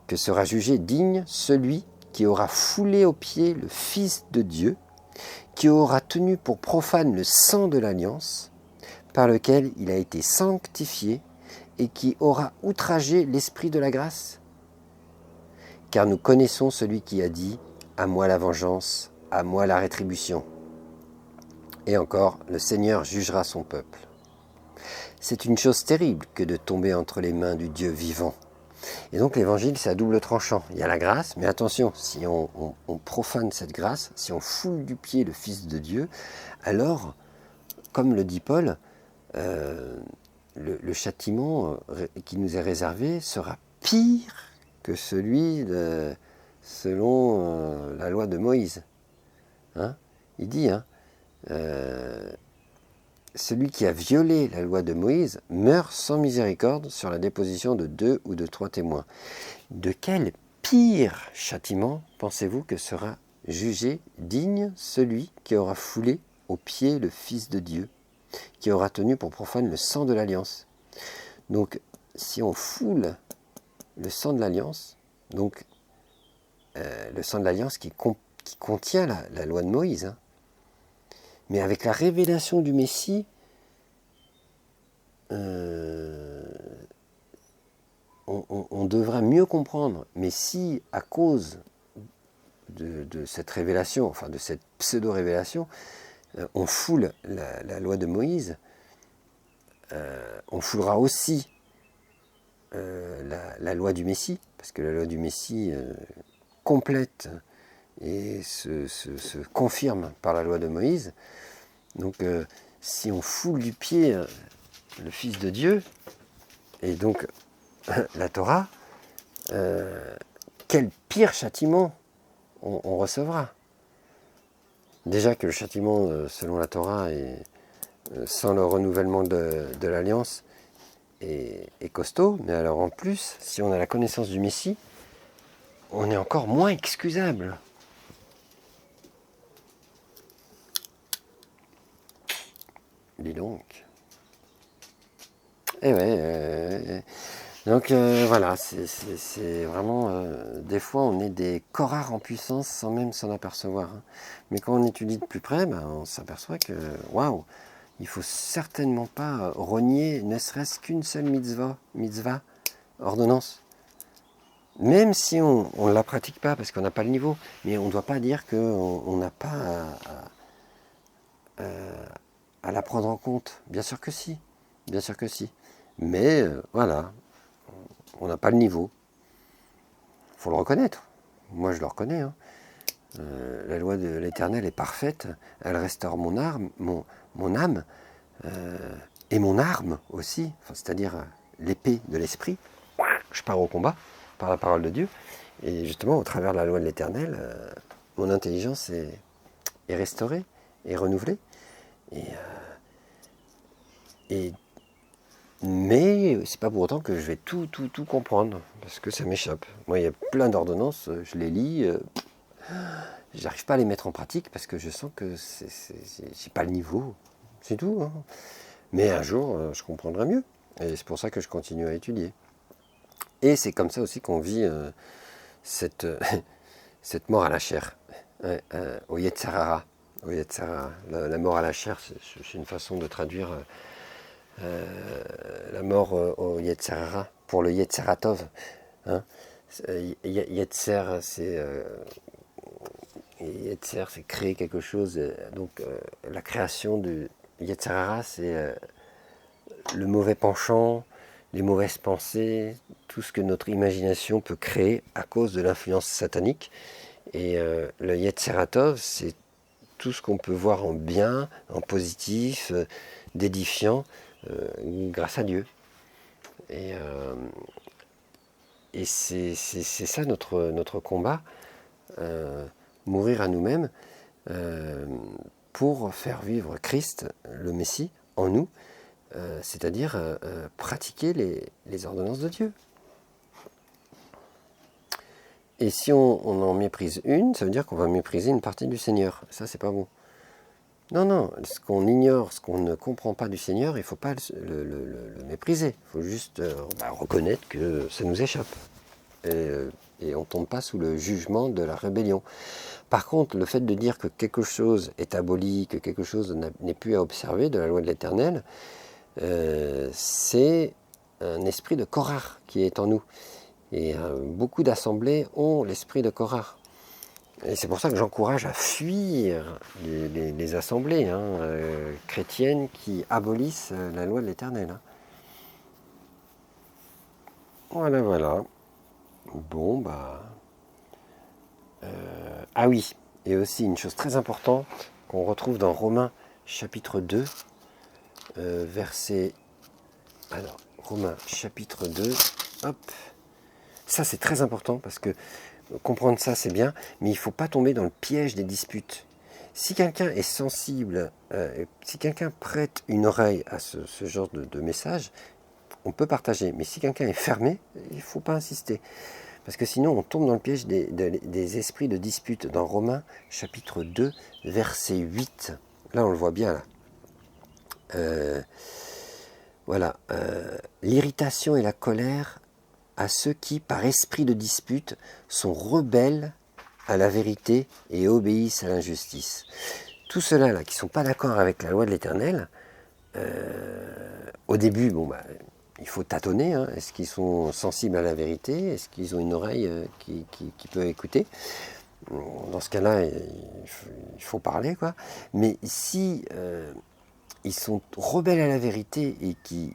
que sera jugé digne celui qui aura foulé aux pieds le Fils de Dieu, qui aura tenu pour profane le sang de l'alliance, par lequel il a été sanctifié, et qui aura outragé l'Esprit de la grâce ? Car nous connaissons celui qui a dit « À moi la vengeance, à moi la rétribution ». Et encore, le Seigneur jugera son peuple. C'est une chose terrible que de tomber entre les mains du Dieu vivant. Et donc l'évangile, c'est à double tranchant. Il y a la grâce, mais attention, si on profane cette grâce, si on foule du pied le Fils de Dieu, alors, comme le dit Paul, le châtiment qui nous est réservé sera pire que celui selon la loi de Moïse. Hein, il dit, hein, celui qui a violé la loi de Moïse meurt sans miséricorde sur la déposition de 2 ou de 3 témoins. De quel pire châtiment pensez-vous que sera jugé digne celui qui aura foulé aux pieds le Fils de Dieu, qui aura tenu pour profane le sang de l'Alliance? Donc, si on foule le sang de l'Alliance, donc le sang de l'Alliance qui contient la loi de Moïse, hein, mais avec la révélation du Messie, on devra mieux comprendre. Mais si, à cause de cette révélation, enfin de cette pseudo-révélation, on foule la loi de Moïse, on foulera aussi la loi du Messie, parce que la loi du Messie complète et se confirme par la loi de Moïse. Donc si on foule du pied le Fils de Dieu, et donc la Torah, quel pire châtiment on recevra. Déjà que le châtiment selon la Torah et sans le renouvellement de l'Alliance est costaud, mais alors en plus, si on a la connaissance du Messie, on est encore moins excusable. Dis donc. Eh ouais. Donc voilà, c'est vraiment... des fois, on est des corares en puissance sans même s'en apercevoir. Hein. Mais quand on étudie de plus près, on s'aperçoit que, waouh, il ne faut certainement pas renier ne serait-ce qu'une seule mitzvah, ordonnance. Même si on ne la pratique pas parce qu'on n'a pas le niveau, mais on ne doit pas dire qu'on n'a pas à la prendre en compte. Bien sûr que si, bien sûr que si. Mais voilà, on n'a pas le niveau. Il faut le reconnaître. Moi, je le reconnais. Hein. La loi de l'Éternel est parfaite. Elle restaure mon âme, et mon arme aussi, enfin, c'est-à-dire l'épée de l'esprit. Je pars au combat par la parole de Dieu. Et justement, au travers de la loi de l'Éternel, mon intelligence est restaurée, est renouvelée. Mais c'est pas pour autant que je vais tout comprendre, parce que ça m'échappe. Moi, il y a plein d'ordonnances, je les lis, j'arrive pas à les mettre en pratique parce que je sens que j'ai pas le niveau, c'est tout. Hein. Mais un jour, je comprendrai mieux, et c'est pour ça que je continue à étudier. Et c'est comme ça aussi qu'on vit cette mort à la chair, au Yetzirah. La mort à la chair, c'est une façon de traduire la mort au Yetzirah, pour le Yetziratov. Hein. Yetzer, c'est créer quelque chose. Donc la création du Yetzirah, c'est le mauvais penchant, les mauvaises pensées, tout ce que notre imagination peut créer à cause de l'influence satanique. Et le Yetziratov, c'est tout ce qu'on peut voir en bien, en positif, d'édifiant, grâce à Dieu. Et c'est ça notre combat, mourir à nous-mêmes pour faire vivre Christ, le Messie, en nous, c'est-à-dire pratiquer les ordonnances de Dieu. Et si on en méprise une, ça veut dire qu'on va mépriser une partie du Seigneur. Ça, c'est pas bon. Non, ce qu'on ignore, ce qu'on ne comprend pas du Seigneur, il ne faut pas le mépriser. Il faut juste reconnaître que ça nous échappe. Et on ne tombe pas sous le jugement de la rébellion. Par contre, le fait de dire que quelque chose est aboli, que quelque chose n'est plus à observer de la loi de l'Éternel, c'est un esprit de Korah qui est en nous. Et beaucoup d'assemblées ont l'esprit de Korah. Et c'est pour ça que j'encourage à fuir les assemblées chrétiennes qui abolissent la loi de l'Éternel. Hein. Voilà. Bon, ah oui, et aussi une chose très importante qu'on retrouve dans Romains chapitre 2, verset... Alors, Romains chapitre 2, hop. Ça, c'est très important parce que comprendre ça, c'est bien, mais il ne faut pas tomber dans le piège des disputes. Si quelqu'un est sensible, si quelqu'un prête une oreille à ce genre de message, on peut partager. Mais si quelqu'un est fermé, il ne faut pas insister. Parce que sinon, on tombe dans le piège des esprits de dispute. Dans Romains, chapitre 2, verset 8. Là, on le voit bien. Là. Voilà. L'irritation et la colère à ceux qui, par esprit de dispute, sont rebelles à la vérité et obéissent à l'injustice. Tous ceux-là là, qui ne sont pas d'accord avec la loi de l'Éternel, au début, il faut tâtonner. Hein. Est-ce qu'ils sont sensibles à la vérité? Est-ce qu'ils ont une oreille qui peut écouter? Dans ce cas-là, il faut parler, quoi. Mais si ils sont rebelles à la vérité et qu'ils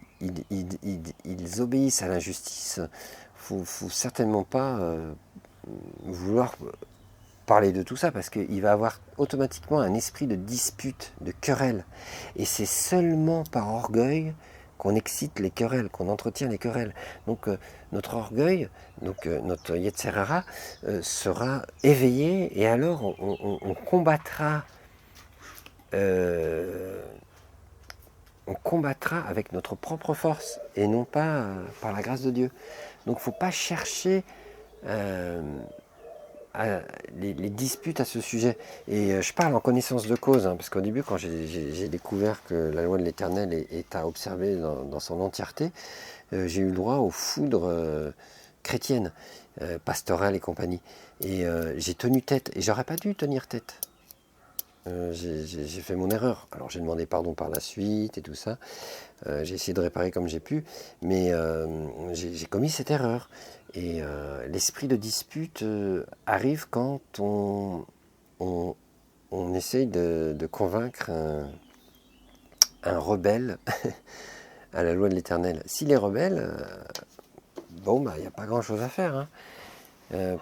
obéissent à l'injustice, il ne faut certainement pas vouloir parler de tout ça, parce qu'il va avoir automatiquement un esprit de dispute, de querelle. Et c'est seulement par orgueil qu'on excite les querelles, qu'on entretient les querelles. Donc notre orgueil, notre Yetzer Hara, sera éveillé, et alors on combattra avec notre propre force, et non pas par la grâce de Dieu. Donc il ne faut pas chercher les disputes à ce sujet. Et je parle en connaissance de cause, hein, parce qu'au début, quand j'ai découvert que la loi de l'Éternel est à observer dans son entièreté, j'ai eu le droit aux foudres chrétiennes, pastorales et compagnie. Et j'ai tenu tête, et j'aurais pas dû tenir tête. J'ai fait mon erreur. Alors j'ai demandé pardon par la suite et tout ça. J'ai essayé de réparer comme j'ai pu, mais j'ai commis cette erreur. Et l'esprit de dispute arrive quand on essaye de convaincre un rebelle à la loi de l'Éternel. S'il est rebelle, il n'y a pas grand-chose à faire. Hein.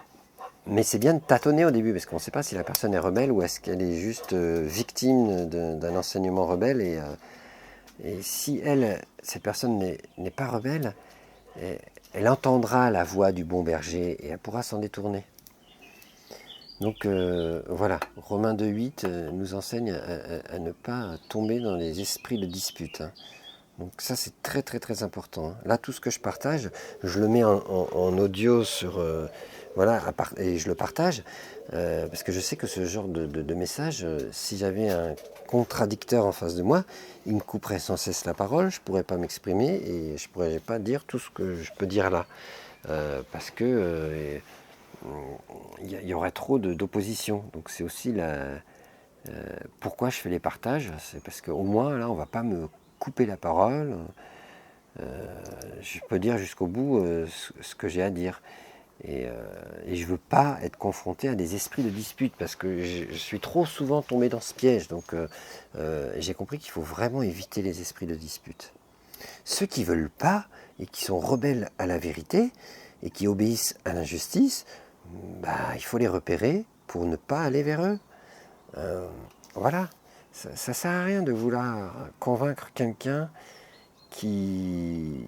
Mais c'est bien de tâtonner au début, parce qu'on ne sait pas si la personne est rebelle ou est-ce qu'elle est juste victime d'un enseignement rebelle. Et si cette personne n'est pas rebelle, elle entendra la voix du bon berger et elle pourra s'en détourner. Donc voilà, Romains 2,8 nous enseigne à ne pas tomber dans les esprits de dispute. Hein. Donc ça c'est très très très important. Hein. Là tout ce que je partage, je le mets en audio sur... et je le partage, parce que je sais que ce genre de message, si j'avais un contradicteur en face de moi, il me couperait sans cesse la parole, je ne pourrais pas m'exprimer et je ne pourrais pas dire tout ce que je peux dire là. Parce que il y aurait trop d'opposition. Donc c'est aussi pourquoi je fais les partages, c'est parce qu'au moins là on ne va pas me couper la parole, je peux dire jusqu'au bout ce que j'ai à dire. Et je ne veux pas être confronté à des esprits de dispute, parce que je suis trop souvent tombé dans ce piège. Donc j'ai compris qu'il faut vraiment éviter les esprits de dispute. Ceux qui ne veulent pas et qui sont rebelles à la vérité et qui obéissent à l'injustice, il faut les repérer pour ne pas aller vers eux. Voilà, ça ne sert à rien de vouloir convaincre quelqu'un qui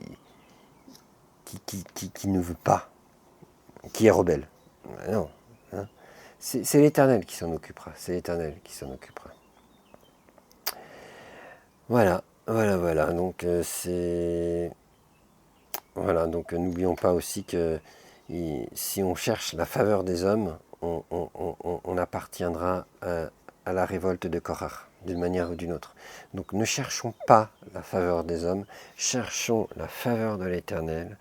ne veut pas, qui est rebelle. Non. Hein. C'est l'Éternel qui s'en occupera. C'est l'Éternel qui s'en occupera. Voilà. Donc donc n'oublions pas aussi que si on cherche la faveur des hommes, on appartiendra à la révolte de Korach, d'une manière ou d'une autre. Donc ne cherchons pas la faveur des hommes, cherchons la faveur de l'Éternel,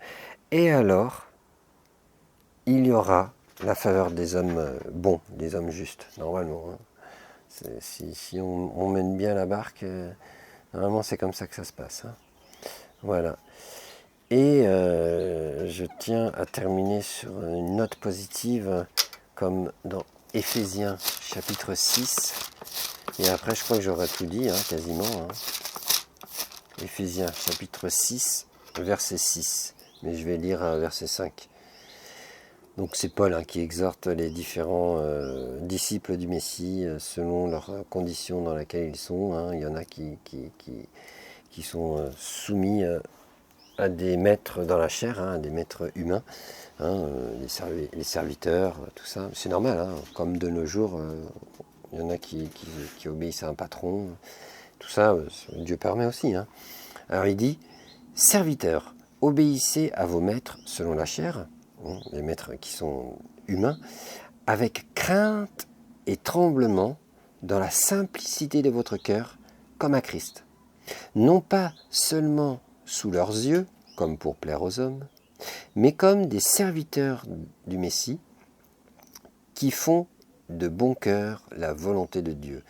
et alors il y aura la faveur des hommes bons, des hommes justes, normalement. Hein. Si on mène bien la barque, normalement c'est comme ça que ça se passe. Hein. Voilà. Et je tiens à terminer sur une note positive, comme dans Éphésiens chapitre 6. Et après je crois que j'aurais tout dit, hein, quasiment. Hein. Éphésiens chapitre 6, verset 6. Mais je vais lire verset 5. Donc c'est Paul qui exhorte les différents disciples du Messie selon leurs conditions dans lesquelles ils sont. Hein. Il y en a qui sont soumis à des maîtres dans la chair, hein, à des maîtres humains, hein, les serviteurs, tout ça. C'est normal, hein, comme de nos jours, Il y en a qui obéissent à un patron. Tout ça, Dieu permet aussi. Hein. Alors il dit, serviteurs, obéissez à vos maîtres selon la chair, les maîtres qui sont humains, avec crainte et tremblement dans la simplicité de votre cœur, comme à Christ. Non pas seulement sous leurs yeux, comme pour plaire aux hommes, mais comme des serviteurs du Messie qui font de bon cœur la volonté de Dieu.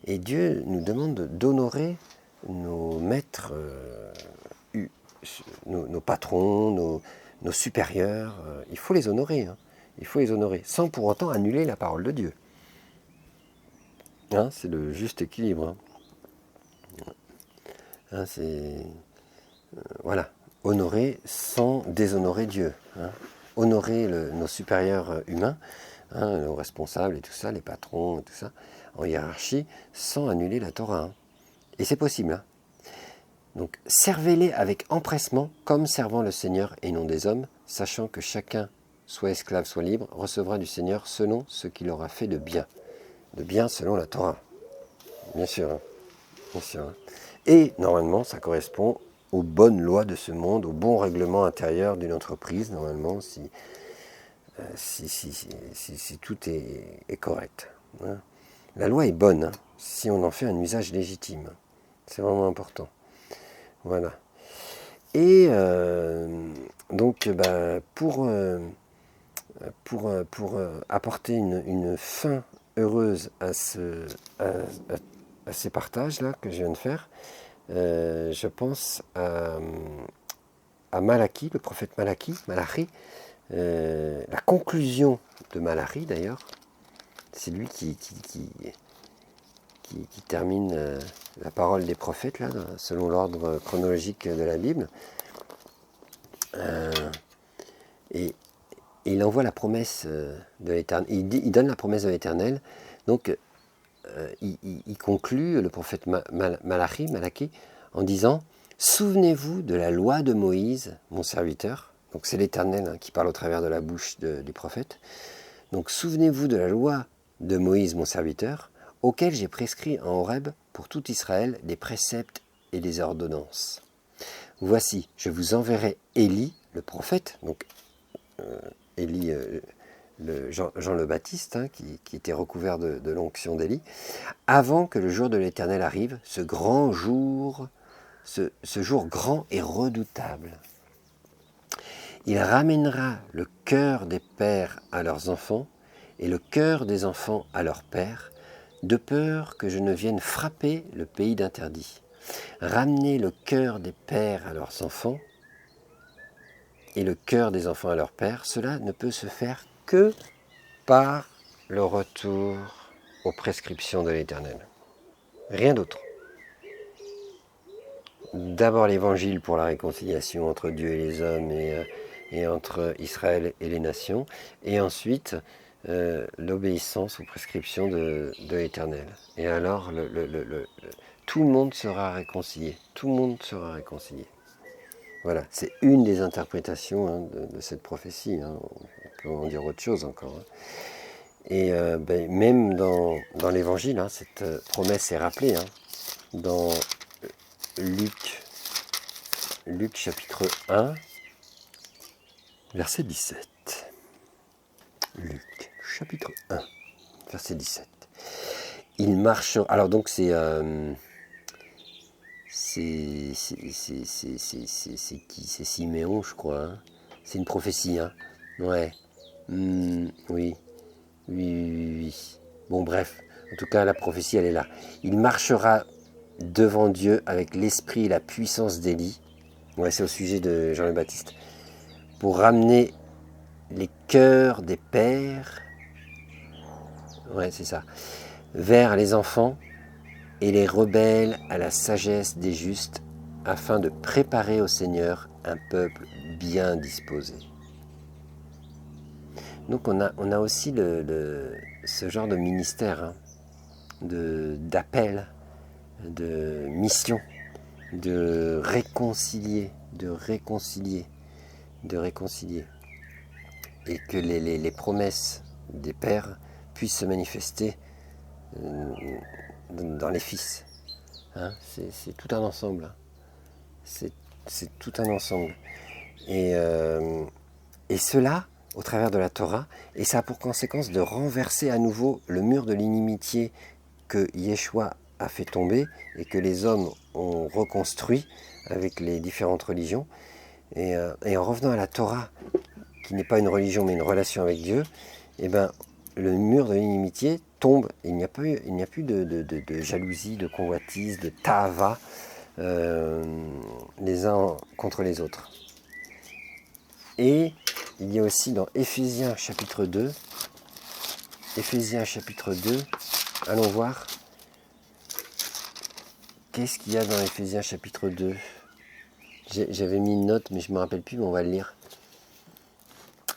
Et Dieu nous demande d'honorer nos maîtres, nos patrons, nos supérieurs. Il faut les honorer. Hein. Il faut les honorer, sans pour autant annuler la parole de Dieu. Hein, c'est le juste équilibre. Hein, c'est... voilà. Honorer sans déshonorer Dieu. Hein. Honorer nos supérieurs humains, hein, nos responsables et tout ça, les patrons et tout ça, en hiérarchie, sans annuler la Torah. Hein. Et c'est possible. Hein. Donc, servez-les avec empressement, comme servant le Seigneur et non des hommes, sachant que chacun, soit esclave, soit libre, recevra du Seigneur selon ce qu'il aura fait de bien. De bien selon la Torah. Bien sûr. Hein. Bien sûr. Hein. Et normalement, ça correspond aux bonnes lois de ce monde, au bon règlement intérieur d'une entreprise, normalement, si tout est correct. Hein. La loi est bonne, hein, si on en fait un usage légitime. C'est vraiment important. Voilà. Et donc, pour apporter une fin heureuse à ces partages-là que je viens de faire, je pense à Malachie, le prophète Malachi, la conclusion de Malachi d'ailleurs, c'est lui qui termine la parole des prophètes, là, selon l'ordre chronologique de la Bible. Et il envoie la promesse de l'Éternel. Il donne la promesse de l'Éternel. Donc, il conclut, le prophète Malachi, en disant « Souvenez-vous de la loi de Moïse, mon serviteur. » Donc, c'est l'Éternel, hein, qui parle au travers de la bouche du prophète. Donc, souvenez-vous de la loi de Moïse, mon serviteur, auquel j'ai prescrit en Horeb pour tout Israël des préceptes et des ordonnances. Voici, je vous enverrai Élie, le prophète, donc Élie, Jean le Baptiste, hein, qui était recouvert de l'onction d'Élie, avant que le jour de l'Éternel arrive, ce grand jour, ce jour grand et redoutable. Il ramènera le cœur des pères à leurs enfants et le cœur des enfants à leurs pères, de peur que je ne vienne frapper le pays d'interdit. Ramener le cœur des pères à leurs enfants et le cœur des enfants à leurs pères, cela ne peut se faire que par le retour aux prescriptions de l'Éternel. Rien d'autre. D'abord l'évangile pour la réconciliation entre Dieu et les hommes et entre Israël et les nations, et ensuite l'obéissance aux prescriptions de l'Éternel. Et alors tout le monde sera réconcilié. Tout le monde sera réconcilié. Voilà, c'est une des interprétations, hein, de cette prophétie. Hein. On peut en dire autre chose encore. Hein. Et même dans l'évangile, hein, cette promesse est rappelée. Hein, dans Luc chapitre 1, verset 17. Luc chapitre 1, verset 17. Il marche... Alors donc c'est qui? C'est Siméon, je crois. Hein. C'est une prophétie. Hein. Ouais. Oui. Bon, bref. En tout cas, la prophétie, elle est là. Il marchera devant Dieu avec l'esprit et la puissance d'Élie. Ouais, c'est au sujet de Jean le Baptiste. Pour ramener les cœurs des pères, ouais, c'est ça, vers les enfants et les rebelles à la sagesse des justes, afin de préparer au Seigneur un peuple bien disposé. Donc on a aussi ce genre de ministère, hein, d'appel, de mission, de réconcilier, et que les promesses des pères puissent se manifester dans les fils. Hein, c'est tout un ensemble. Hein. C'est tout un ensemble. Et cela, au travers de la Torah, et ça a pour conséquence de renverser à nouveau le mur de l'inimitié que Yeshua a fait tomber et que les hommes ont reconstruit avec les différentes religions. Et en revenant à la Torah, qui n'est pas une religion mais une relation avec Dieu, eh ben, le mur de l'inimitié tombe. Il n'y a plus de jalousie, de convoitise, de ta'ava les uns contre les autres. Et il y a aussi dans Éphésiens chapitre 2, allons voir, qu'est-ce qu'il y a dans Éphésiens chapitre 2 ? J'avais mis une note, mais je ne me rappelle plus, mais on va le lire.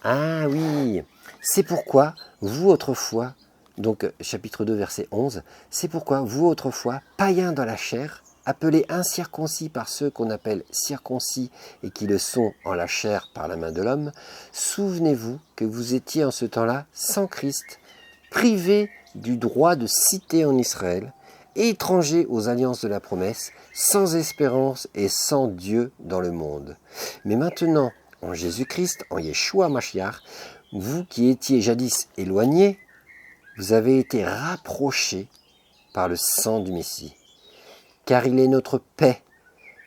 Ah oui, c'est pourquoi vous autrefois, donc chapitre 2 verset 11, c'est pourquoi vous autrefois, païens dans la chair, appelés incirconcis par ceux qu'on appelle circoncis et qui le sont en la chair par la main de l'homme, souvenez-vous que vous étiez en ce temps-là sans Christ, privés du droit de cité en Israël, étrangers aux alliances de la promesse, sans espérance et sans Dieu dans le monde. Mais maintenant, en Jésus-Christ, en Yeshua Mashiach, vous qui étiez jadis éloignés, vous avez été rapprochés par le sang du Messie. Car il est notre paix,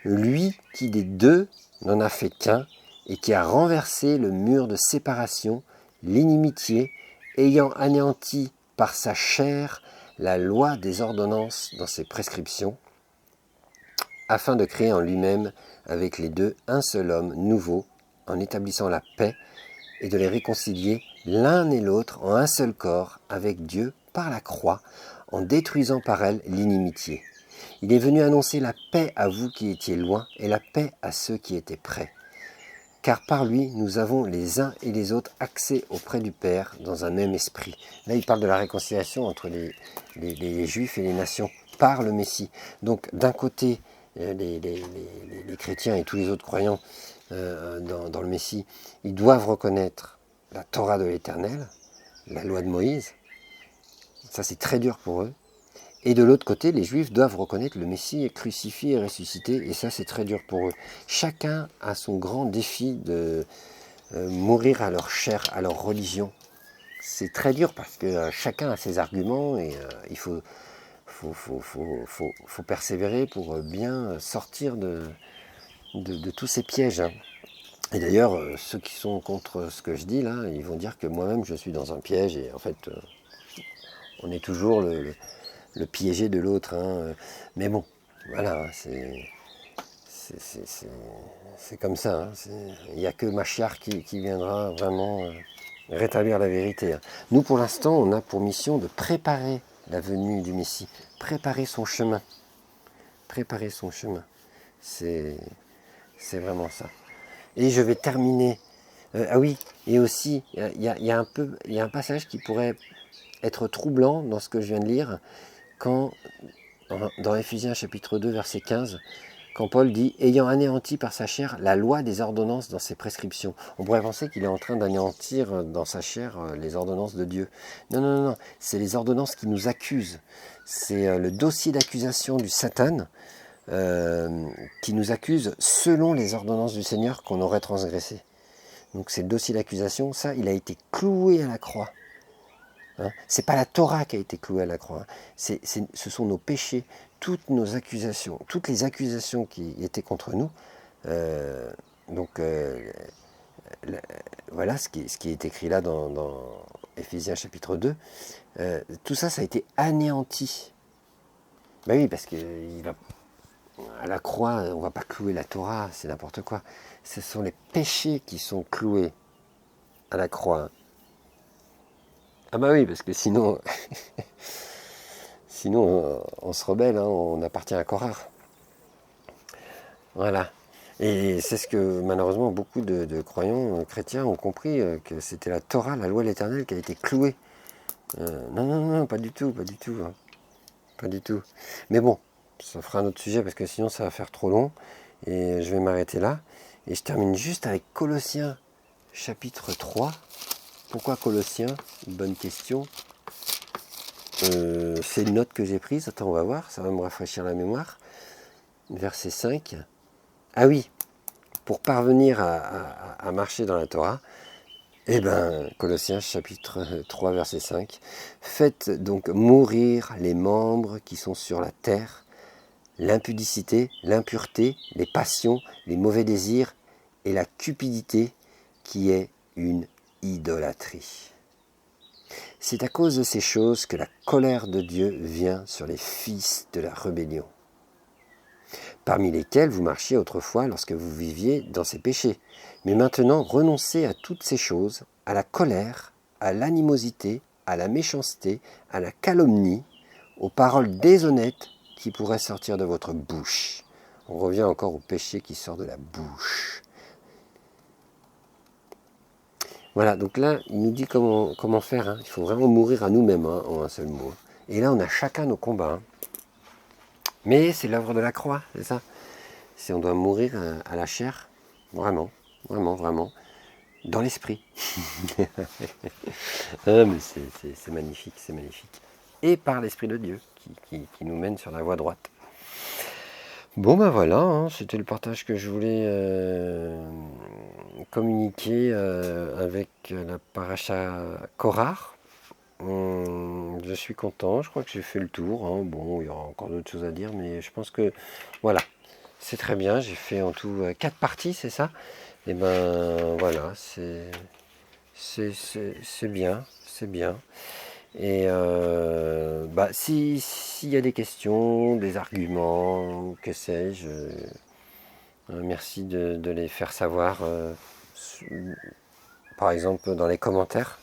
lui qui des deux n'en a fait qu'un et qui a renversé le mur de séparation, l'inimitié, ayant anéanti par sa chair la loi des ordonnances dans ses prescriptions, afin de créer en lui-même avec les deux un seul homme nouveau, en établissant la paix et de les réconcilier l'un et l'autre en un seul corps avec Dieu par la croix, en détruisant par elle l'inimitié. Il est venu annoncer la paix à vous qui étiez loin et la paix à ceux qui étaient près. Car par lui, nous avons les uns et les autres accès auprès du Père dans un même esprit. Là, il parle de la réconciliation entre les Juifs et les nations par le Messie. Donc, d'un côté, les chrétiens et tous les autres croyants dans le Messie, ils doivent reconnaître la Torah de l'Éternel, la loi de Moïse. Ça, c'est très dur pour eux. Et de l'autre côté, les Juifs doivent reconnaître le Messie crucifié et ressuscité, et ça c'est très dur pour eux. Chacun a son grand défi de mourir à leur chair, à leur religion. C'est très dur parce que chacun a ses arguments et il faut persévérer pour bien sortir de tous ces pièges. Hein. Et d'ailleurs, ceux qui sont contre ce que je dis là, ils vont dire que moi-même je suis dans un piège et en fait, on est toujours le piégé de l'autre. Hein. Mais bon, voilà, c'est comme ça. Hein. Il n'y a que Mashiach qui viendra vraiment rétablir la vérité. Hein. Nous, pour l'instant, on a pour mission de préparer la venue du Messie, préparer son chemin. Préparer son chemin. C'est vraiment ça. Et je vais terminer. Ah oui, et aussi, il y a un passage qui pourrait être troublant dans ce que je viens de lire, quand, dans Éphésiens chapitre 2, verset 15, quand Paul dit « ayant anéanti par sa chair la loi des ordonnances dans ses prescriptions ». On pourrait penser qu'il est en train d'anéantir dans sa chair les ordonnances de Dieu. Non, non, non, non. C'est les ordonnances qui nous accusent. C'est le dossier d'accusation du Satan qui nous accuse selon les ordonnances du Seigneur qu'on aurait transgressées. Donc c'est le dossier d'accusation, ça, il a été cloué à la croix. Hein, c'est pas la Torah qui a été clouée à la croix, hein. Ce sont nos péchés, toutes nos accusations, toutes les accusations qui étaient contre nous. Voilà ce qui est écrit là dans Éphésiens chapitre 2. Tout ça, ça a été anéanti. Ben oui, parce que à la croix, on ne va pas clouer la Torah, c'est n'importe quoi. Ce sont les péchés qui sont cloués à la croix. Ah bah oui, parce que sinon, on se rebelle, hein, on appartient à Korah. Voilà. Et c'est ce que malheureusement beaucoup de croyants chrétiens ont compris, que c'était la Torah, la loi de l'Éternel qui a été clouée. Non, non, non, pas du tout, pas du tout. Hein. Pas du tout. Mais bon, ça fera un autre sujet parce que sinon ça va faire trop long. Et je vais m'arrêter là. Et je termine juste avec Colossiens chapitre 3. Pourquoi Colossiens? Bonne question. c'est une note que j'ai prise, attends, on va voir, ça va me rafraîchir la mémoire. Verset 5. Ah oui, pour parvenir à marcher dans la Torah, eh bien, Colossiens chapitre 3, verset 5. Faites donc mourir les membres qui sont sur la terre, l'impudicité, l'impureté, les passions, les mauvais désirs et la cupidité qui est une idolâtrie. C'est à cause de ces choses que la colère de Dieu vient sur les fils de la rébellion, parmi lesquels vous marchiez autrefois lorsque vous viviez dans ces péchés. Mais maintenant, renoncez à toutes ces choses, à la colère, à l'animosité, à la méchanceté, à la calomnie, aux paroles déshonnêtes qui pourraient sortir de votre bouche. On revient encore au péché qui sort de la bouche. Voilà, donc là, il nous dit comment faire. Hein. Il faut vraiment mourir à nous-mêmes, hein, en un seul mot. Et là, on a chacun nos combats. Hein. Mais c'est l'œuvre de la croix, c'est ça. On doit mourir à la chair, vraiment, vraiment, vraiment, dans l'esprit. Ah, mais c'est magnifique, c'est magnifique. Et par l'Esprit de Dieu, qui nous mène sur la voie droite. Bon ben voilà, hein, c'était le partage que je voulais communiquer avec la paracha Korach. Je suis content, je crois que j'ai fait le tour. Hein. Bon, il y aura encore d'autres choses à dire, mais je pense que voilà, c'est très bien. J'ai fait en tout 4 parties, c'est ça? Et ben voilà, c'est bien, c'est bien. Et s'il y a des questions, des arguments, que sais-je, merci de les faire savoir, par exemple dans les commentaires,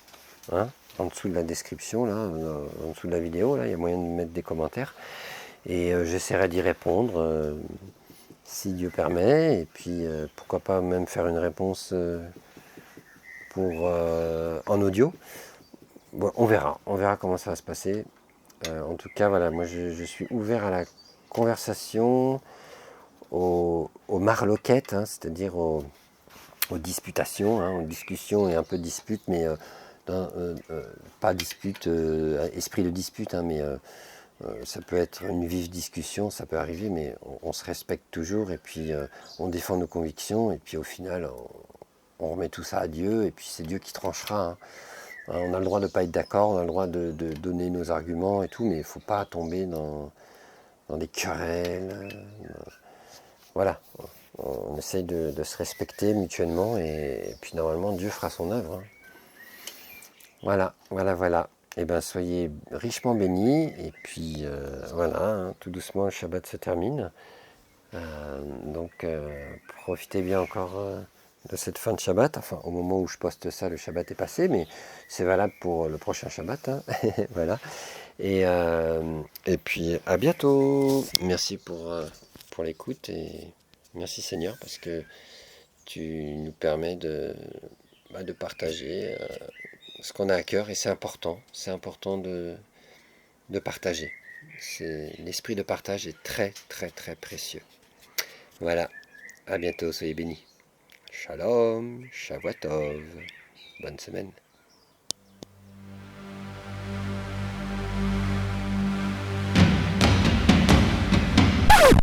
hein, en dessous de la description, là, en dessous de la vidéo, là, il y a moyen de mettre des commentaires. Et j'essaierai d'y répondre si Dieu permet. Et puis pourquoi pas même faire une réponse en audio. Bon, on verra comment ça va se passer. En tout cas, voilà, moi je suis ouvert à la conversation, aux marloquettes, hein, c'est-à-dire aux disputations, hein, aux discussions et un peu de dispute, mais pas dispute, esprit de dispute, hein, mais ça peut être une vive discussion, ça peut arriver, mais on se respecte toujours et puis on défend nos convictions et puis au final on remet tout ça à Dieu et puis c'est Dieu qui tranchera. Hein. On a le droit de ne pas être d'accord, on a le droit de donner nos arguments et tout, mais il ne faut pas tomber dans des querelles. Voilà, on essaye de se respecter mutuellement et puis normalement Dieu fera son œuvre. Hein. Voilà. Eh bien, soyez richement bénis et puis voilà, hein, tout doucement le Shabbat se termine. Donc profitez bien encore de cette fin de Shabbat. Enfin, au moment où je poste ça, le Shabbat est passé, mais c'est valable pour le prochain Shabbat. Hein. Voilà. Et puis à bientôt. Merci pour l'écoute et merci Seigneur parce que tu nous permets de partager ce qu'on a à cœur et c'est important de partager. L'esprit de partage est très très très précieux. Voilà, à bientôt, soyez bénis. Shalom, Shavuot Tov, bonne semaine.